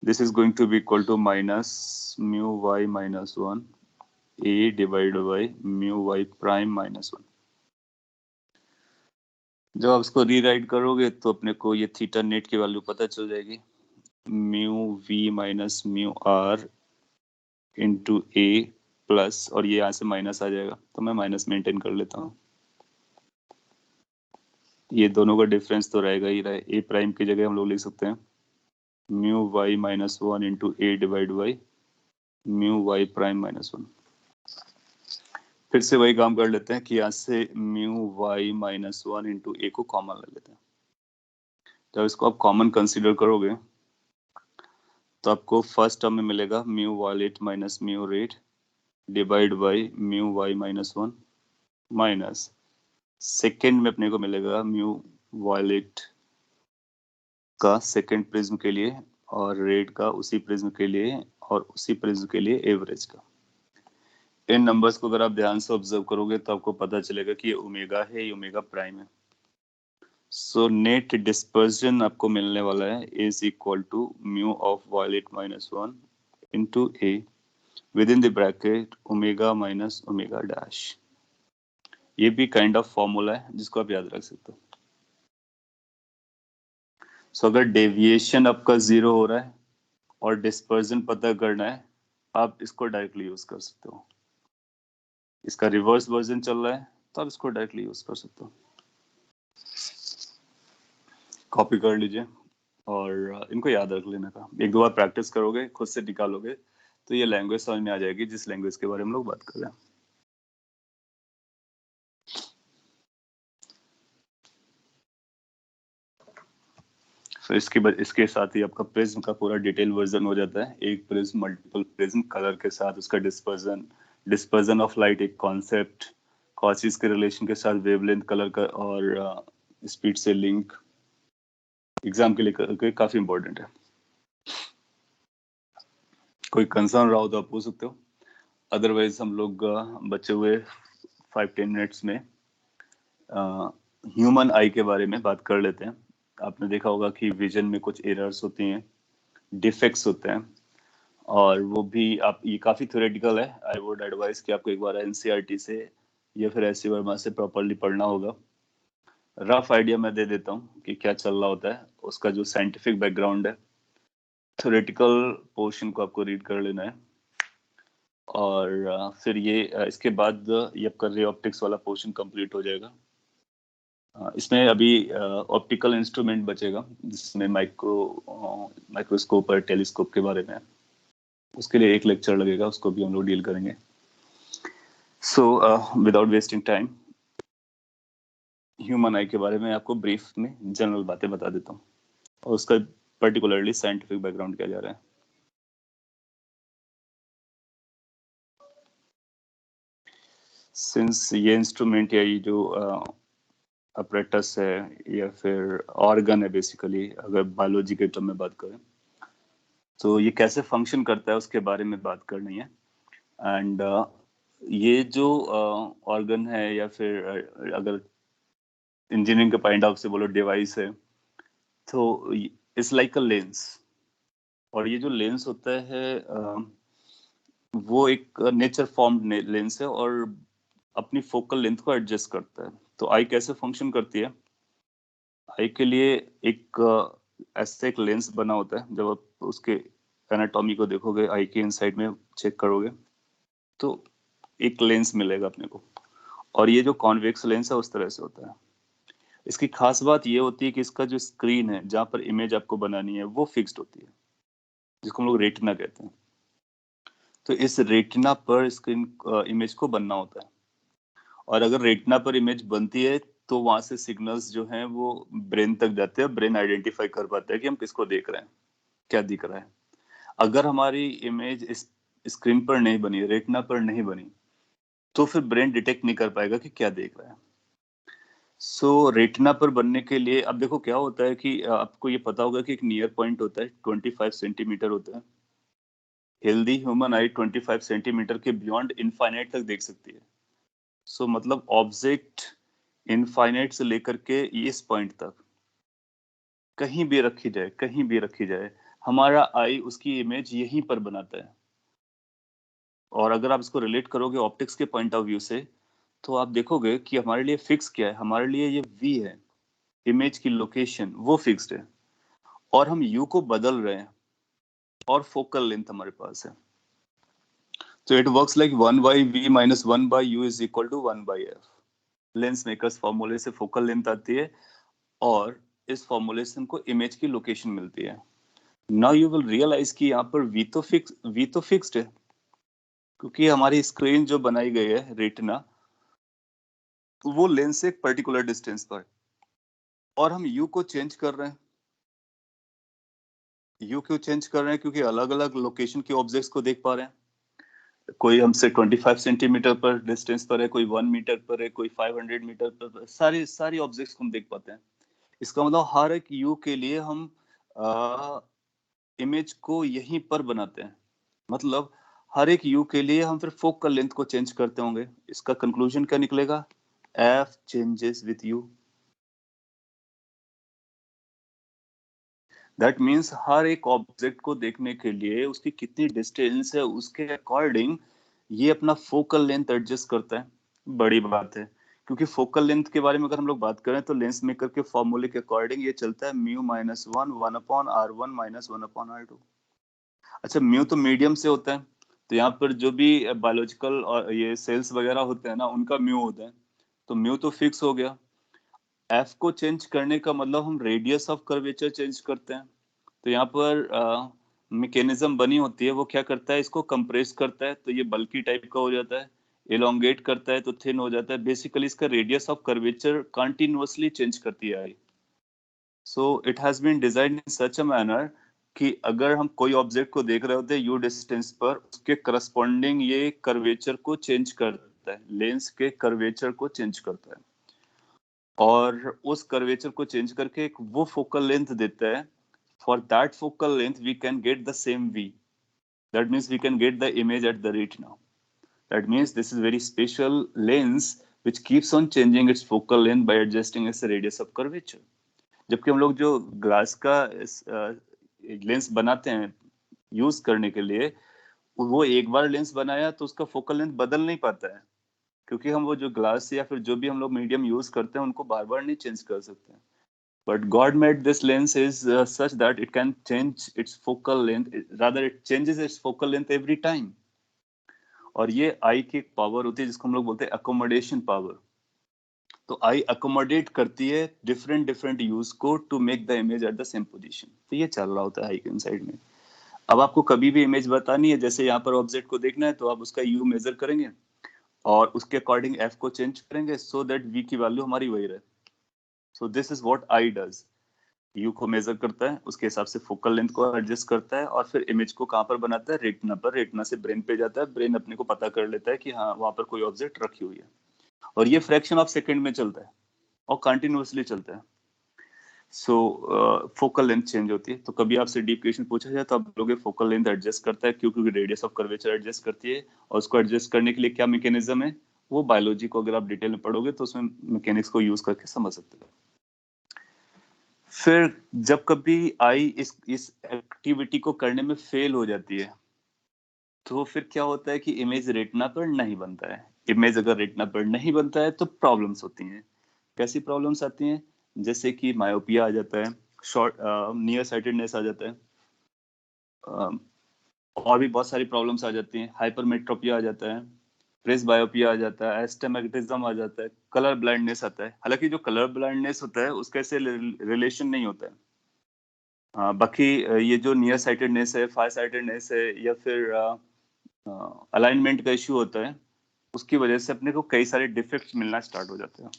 This is going to be equal to minus mu y minus 1 a divided by mu y prime minus 1. जब आप इसको रीराइट करोगे तो अपने को ये थीटा नेट की वैल्यू पता चल जाएगी, mu V minus mu R into A plus, और ये यहाँ से माइनस आ जाएगा तो मैं माइनस मेंटेन कर लेता हूँ. ये दोनों का डिफरेंस तो रहेगा ही रहे. ए प्राइम की जगह हम लोग लिख सकते हैं mu Y minus 1 into A divide by mu Y prime minus 1. फिर से वही काम कर लेते हैं कि यहाँ से म्यू वाई माइनस 1 इंटू ए को कॉमन ले लेते हैं. जब इसको आप कॉमन कंसीडर करोगे तो आपको फर्स्ट टर्म में मिलेगा mu violet minus mu red divide by mu Y minus 1 minus second में अपने को मिलेगा म्यू वायलेट का सेकेंड प्रिज्म के लिए और रेड का उसी प्रिज्म के लिए और उसी प्रिज्म के लिए एवरेज का. इन नंबर्स को अगर आप ध्यान से ऑब्जर्व करोगे तो आपको पता चलेगा कि ये ओमेगा है, ये ओमेगा प्राइम है. सो नेट डिस्पर्जन आपको मिलने वाला है is equal to mu of violet minus 1 into A within the bracket omega minus omega dash. ये भी काइंड ऑफ फॉर्मूला है जिसको आप याद रख सकते हो. सो अगर डेविएशन आपका 0 हो रहा है और डिस्पर्जन पता करना है, आप इसको डायरेक्टली यूज कर सकते हो. इसका रिवर्स वर्जन चल रहा है तो आप इसको डायरेक्टली यूज कर सकते हो. कॉपी कर लीजिए और इनको याद रख लेने का. एक दो बार प्रैक्टिस करोगे, खुद से निकालोगे तो ये लैंग्वेज समझ में आ जाएगी जिस लैंग्वेज के बारे में हम लोग बात कर रहे हैं. तो इसके साथ ही आपका प्रिज्म का पूरा डिटेल वर्जन हो जाता है. एक प्रिज्म, मल्टीपल प्रिज्म, कलर के साथ उसका डिस्पर्जन ऑफ लाइट एक कॉन्सेप्ट, कॉचीज के रिलेशन के साथ वेवलेंथ, कलर का और स्पीड से लिंक. एग्जाम के लिए काफी इंपॉर्टेंट है. कोई कंसर्न रहा हो तो आप पूछ सकते हो, अदरवाइज हम लोग बचे हुए 5-10 मिनट्स में ह्यूमन आई के बारे में बात कर लेते हैं. आपने देखा होगा कि विजन में कुछ एरर्स होती हैं, डिफेक्ट्स होते हैं, और वो भी आप, ये काफी थ्योरेटिकल है. आई वुड एडवाइस कि आपको एक बार एनसीईआरटी से या फिर एससी वर्मा से प्रॉपर्ली पढ़ना होगा. रफ आइडिया मैं दे देता हूँ कि क्या चल रहा होता है, उसका जो साइंटिफिक बैकग्राउंड है. थ्योरेटिकल पोर्शन को आपको रीड कर लेना है और फिर ये इसके बाद ये आपका रे ऑप्टिक्स वाला पोर्शन कंप्लीट हो जाएगा. इसमें अभी ऑप्टिकल इंस्ट्रूमेंट बचेगा जिसमें माइक्रोस्कोप और टेलीस्कोप के बारे में. उसके लिए एक लेक्चर लगेगा, उसको भी हम लोग डील करेंगे. So without wasting time, human आई के बारे में आपको ब्रीफ में जनरल बातें बता देता हूँ और उसका पर्टिकुलरली साइंटिफिक बैकग्राउंड क्या जा रहा है. सिंस ये इंस्ट्रूमेंट या ये जो अपरेटस है या फिर ऑर्गन है, बेसिकली अगर बायोलॉजी के टर्म में बात करें तो ये कैसे फंक्शन करता है उसके बारे में बात करनी है. एंड ये जो ऑर्गन है या फिर अगर इंजीनियरिंग के पॉइंट ऑफ से बोलो डिवाइस है, तो इट्स लाइक अ लेंस. और ये जो लेंस होता है वो एक नेचर फॉर्म्ड लेंस है और अपनी फोकल लेंथ को एडजस्ट करता है. तो आई कैसे फंक्शन करती है, आई के लिए एक ऐसे एक लेंस बना होता है. जब आप उसके एनाटॉमी को देखोगे, आई के इनसाइड में चेक करोगे तो एक लेंस मिलेगा अपने को, और ये जो कॉन्वेक्स लेंस है उस तरह से होता है. इसकी खास बात ये होती है कि इसका जो स्क्रीन है जहाँ पर इमेज आपको बनानी है वो फिक्स्ड होती है, जिसको हम लोग रेटिना कहते हैं. तो इस रेटिना पर स्क्रीन इमेज को बनना होता है, और अगर रेटिना पर इमेज बनती है तो वहां से सिग्नल्स जो हैं वो ब्रेन तक जाते हैं. ब्रेन आइडेंटिफाई कर पाता है कि हम किसको देख रहे हैं, क्या दिख रहा है. अगर हमारी इमेज इस स्क्रीन पर नहीं बनी, रेटिना पर नहीं बनी, तो फिर ब्रेन डिटेक्ट नहीं कर पाएगा कि क्या देख रहा है. सो रेटिना पर बनने के लिए अब देखो क्या होता है कि आपको ये पता होगा कि एक नियर पॉइंट होता है, 25 सेंटीमीटर होता है. हेल्दी ह्यूमन आई 25 सेंटीमीटर के बियॉन्ड इनफाइनाइट तक देख सकती है. सो मतलब ऑब्जेक्ट इनफाइनाइट से लेकर के इस पॉइंट तक कहीं भी रखी जाए, हमारा आई उसकी इमेज यहीं पर बनाता है। और अगर आप इसको रिलेट करोगे ऑप्टिक्स के पॉइंट ऑफ व्यू से, तो आप देखोगे कि हमारे लिए फिक्स क्या है, हमारे लिए ये v है, इमेज की लोकेशन वो फिक्स्ड है, और हम u को बदल रहे हैं, और फोकल लेंथ हमारे पास है। तो it works like 1 by v minus 1 by u is equal to 1 by f। Lens makers फॉर्मूले से फोकल लेंथ आती है, और इस फॉर्मूले से हमको इमेज की लोकेशन मिलती है। नाउ यू विल रियलाइज कि यहाँ पर v तो फिक्स्ड है, क्योंकि हमारी स्क्रीन जो बनाई गई है रेटिना, वो लेंस से एक पर्टिकुलर डिस्टेंस पर, और हम u को चेंज कर रहे हैं। u क्यों चेंज कर रहे हैं? क्योंकि अलग अलग लोकेशन के ऑब्जेक्ट्स को देख पा रहे हैं। कोई हमसे 25 सेंटीमीटर पर डिस्टेंस पर है, कोई 1 मीटर पर है, कोई 500 मीटर पर, सारी ऑब्जेक्ट्स को हम देख पाते हैं। इसका मतलब हर एक u के लिए हम इमेज को यहीं पर बनाते हैं। मतलब हर एक u के लिए हम फिर फोकल लेंथ को चेंज करते होंगे। इसका कंक्लूजन क्या निकलेगा? f changes with u। That means हर एक ऑब्जेक्ट को देखने के लिए उसकी कितनी डिस्टेंस है, उसके अकॉर्डिंग ये अपना फोकल लेंथ एडजस्ट करता है। बड़ी बात है, क्योंकि फोकल लेंथ के बारे में अगर हम लोग बात करें तो लेंस मेकर के फॉर्मूले के अकॉर्डिंग ये चलता है mu minus 1/r1 minus 1/r2। अच्छा, म्यू तो मीडियम से होता है, तो यहाँ पर जो भी बायोलॉजिकल और ये सेल्स वगैरह होते हैं ना, उनका म्यू होता है, तो म्यू तो फिक्स हो गया। एफ को चेंज करने का मतलब हम रेडियस ऑफ कर्वेचर चेंज करते हैं। तो यहाँ पर मैकेनिज्म बनी होती है, वो क्या करता है, इसको कंप्रेस करता है तो ये बल्की टाइप का हो जाता है, एलोंगेट करता है तो थिन हो जाता है। बेसिकली इसका radius of curvature continuously change करती है आई। So it has been designed in such a manner कि अगर हम कोई ऑब्जेक्ट को देख रहे होते हैं यू डिस्टेंस पर, उसके करस्पॉन्डिंग ये कर्वेचर को चेंज करता है, लेंस के कर्वेचर को चेंज करता है, और उस कर्वेचर को चेंज करके एक वो फोकल लेंथ देता है। For that focal length, we can get the same V. That means we can get the image at the retina. That means this is very special lens which keeps on changing its focal length by adjusting its radius of curvature. जबकि हम लोग जो glass का lens बनाते हैं use करने के लिए, वो एक बार लेंस बनाया तो उसका फोकल लेंथ बदल नहीं पाता है, क्योंकि हम वो जो ग्लास या फिर जो भी हम लोग मीडियम यूज करते हैं उनको बार बार नहीं चेंज कर सकते हैं। But God made this lens is such that it can change its focal length, rather it changes its focal length every time. और ये आई की एक पावर होती है जिसको हम लोग बोलते हैं अकोमोडेशन पावर। तो आई अकोमोडेट करती है डिफरेंट डिफरेंट यूज को to make the image at the same position. तो ये चल रहा होता है आई के इनसाइड में। अब आपको कभी भी इमेज बतानी है, जैसे यहाँ पर ऑब्जेक्ट को देखना है, तो आप उसका यू मेजर करेंगे और उसके अकॉर्डिंग एफ को चेंज करेंगे सो दैट वी की वैल्यू हमारी वही रहे। So this is what I does. You को मेजर करता है, उसके हिसाब से फोकल लेंथ को एडजस्ट करता है, और फिर इमेज को कहाँ पर बनाता है? रेटिना पर। रेटिना से ब्रेन पे जाता है, ब्रेन अपने को पता कर लेता है कि हाँ वहां पर कोई ऑब्जेक्ट रखी हुई है, और ये फ्रैक्शन ऑफ सेकंड में चलता है और कंटिन्यूअसली चलता है। सो फोकल लेंथ चेंज होती है। तो कभी आपसे डीप क्वेश्चन पूछा जाए तो आप बोलोगे फोकल लेंथ एडजस्ट करता है, क्योंकि रेडियस ऑफ कर्वेचर एडजस्ट करती है, और उसको एडजस्ट करने के लिए क्या मैकेनिज्म है, वो बायोलॉजी को अगर आप डिटेल में पढ़ोगे तो उसमें मैकेनिक्स को यूज करके समझ सकते हो। फिर जब कभी आई इस एक्टिविटी को करने में फेल हो जाती है, तो फिर क्या होता है कि इमेज रेटिना पर नहीं बनता है। इमेज अगर रेटिना पर नहीं बनता है तो प्रॉब्लम्स होती हैं। कैसी प्रॉब्लम्स आती हैं? जैसे कि मायोपिया आ जाता है, शॉर्ट नियर साइटेडनेस आ जाता है, और भी बहुत सारी प्रॉब्लम्स आ जाती हैं। हाइपरमेट्रोपिया आ जाता है, प्रेसबायोपिया आ जाता है, एस्टिग्मेटिज्म आ जाता है, कलर ब्लाइंडनेस आता है। हालांकि जो कलर ब्लाइंडनेस होता है उसका ऐसे रिलेशन नहीं होता है। बाकी ये जो नियर साइटेडनेस है, फार साइटेडनेस है, या फिर अलाइनमेंट का इश्यू होता है, उसकी वजह से अपने को कई सारे डिफेक्ट्स मिलना स्टार्ट हो जाते हैं।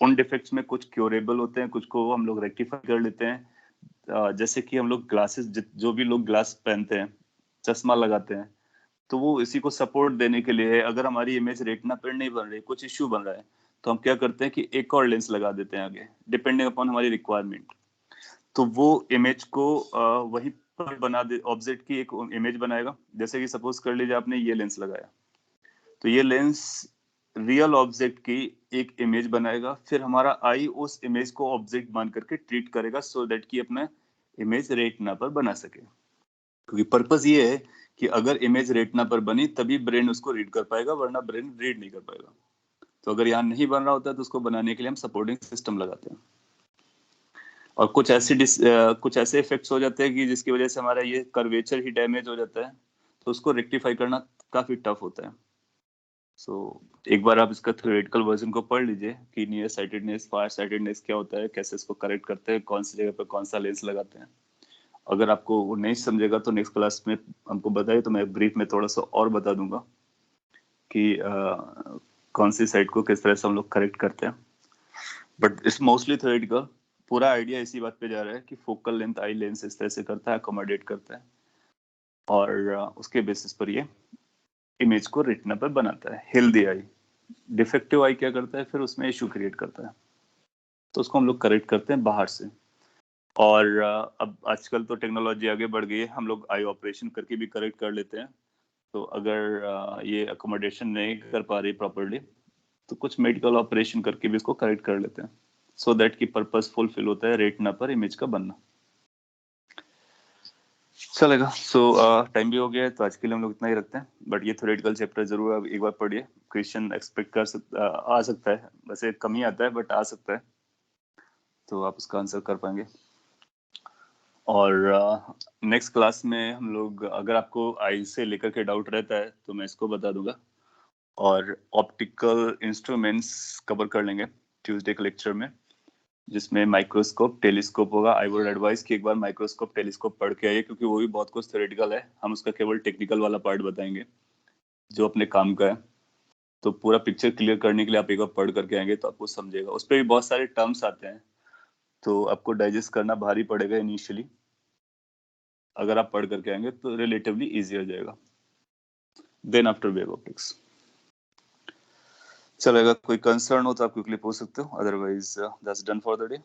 उन डिफेक्ट्स में कुछ क्योरेबल होते हैं, कुछ को हम लोग रेक्टिफाई कर लेते हैं। जैसे कि हम लोग ग्लासेस, जो भी लोग ग्लास पहनते हैं, चश्मा लगाते हैं, तो वो इसी को सपोर्ट देने के लिए, अगर हमारी इमेज रेटिना पर नहीं बन रही, कुछ इश्यू बन रहा है, तो हम क्या करते हैं कि एक और लेंस लगा देते हैं आगे, डिपेंडिंग अपॉन हमारी रिक्वायरमेंट। तो वो इमेज को वहीं पर बना दे, ऑब्जेक्ट की एक इमेज बनाएगा। जैसे कि सपोज कर लीजिए आपने ये लेंस लगाया, तो ये लेंस रियल ऑब्जेक्ट की एक इमेज बनाएगा, फिर हमारा आई उस इमेज को ऑब्जेक्ट मान करके ट्रीट करेगा सो दैट कि अपना इमेज रेटिना पर बना सके। क्योंकि पर्पस ये है कि अगर इमेज रेटिना पर बनी तभी ब्रेन उसको रीड कर पाएगा, वरना ब्रेन रीड नहीं कर पाएगा। तो अगर यहाँ नहीं बन रहा होता है तो उसको बनाने के लिए हम सपोर्टिंग सिस्टम लगाते हैं। और कुछ ऐसे इफेक्ट्स हो जाते हैं कि जिसकी वजह से हमारा ये कर्वेचर ही डैमेज हो जाता है, तो उसको रेक्टिफाई करना काफी टफ होता है। एक बार आप इसका थ्योरेटिकल वर्जन को पढ़ लीजिए कि नियर साइटेडनेस, फार साइटेडनेस क्या होता है, कैसे इसको करेक्ट करते हैं, कौन सी जगह पर कौन सा लेंस लगाते हैं। अगर आपको वो नहीं समझेगा तो नेक्स्ट क्लास में हमको बताइए, तो मैं ब्रीफ में थोड़ा सा और बता दूंगा कि कौन सी साइड को किस तरह से हम लोग करेक्ट करते हैं। But it's mostly theoretical. पूरा आइडिया इसी बात पे जा रहा है कि फोकल लेंथ आई लेंस इस तरह से करता है, अकोमोडेट करता है, और उसके बेसिस पर ये इमेज को रेटिना पर बनाता है। हेल्दी आई, डिफेक्टिव आई क्या करता है, फिर उसमें इशू क्रिएट करता है, तो उसको हम लोग करेक्ट करते हैं बाहर से। और अब आजकल तो टेक्नोलॉजी आगे बढ़ गई है, हम लोग आई ऑपरेशन करके भी करेक्ट कर लेते हैं। तो अगर ये अकोमोडेशन नहीं कर पा रही प्रॉपरली, तो कुछ मेडिकल ऑपरेशन करके भी इसको करेक्ट कर लेते हैं, सो दैट की पर्पस फुलफिल होता है रेटिना पर इमेज का बनना। चलेगा। सो टाइम भी हो गया है, तो आज के लिए हम लोग इतना ही रखते हैं। बट ये थ्योरेटिकल चैप्टर जरूर आप एक बार पढ़िए, क्वेश्चन एक्सपेक्ट आ सकता है, वैसे कम ही आता है बट आ सकता है, तो आप उसका आंसर कर पाएंगे। और नेक्स्ट क्लास में हम लोग, अगर आपको आई से लेकर के डाउट रहता है तो मैं इसको बता दूंगा, और ऑप्टिकल इंस्ट्रूमेंट्स कवर कर लेंगे ट्यूसडे के लेक्चर में, जिसमें माइक्रोस्कोप, टेलीस्कोप होगा। आई वुड एडवाइस कि एक बार माइक्रोस्कोप, टेलीस्कोप पढ़ के आइए, क्योंकि वो भी बहुत कुछ थ्योरेटिकल है। हम उसका केवल टेक्निकल वाला पार्ट बताएंगे जो अपने काम का है। तो पूरा पिक्चर क्लियर करने के लिए आप एक बार पढ़ करके आएंगे तो आपको समझेगा। उस पर भी बहुत सारे टर्म्स आते हैं, तो आपको डाइजेस्ट करना भारी पड़ेगा इनिशियली। अगर आप पढ़ करके आएंगे तो रिलेटिवली इजी हो जाएगा। देन आफ्टर वेव ऑप्टिक्स चलेगा। कोई कंसर्न हो तो आप क्विकली पूछ सकते हो, otherwise that's done for the day.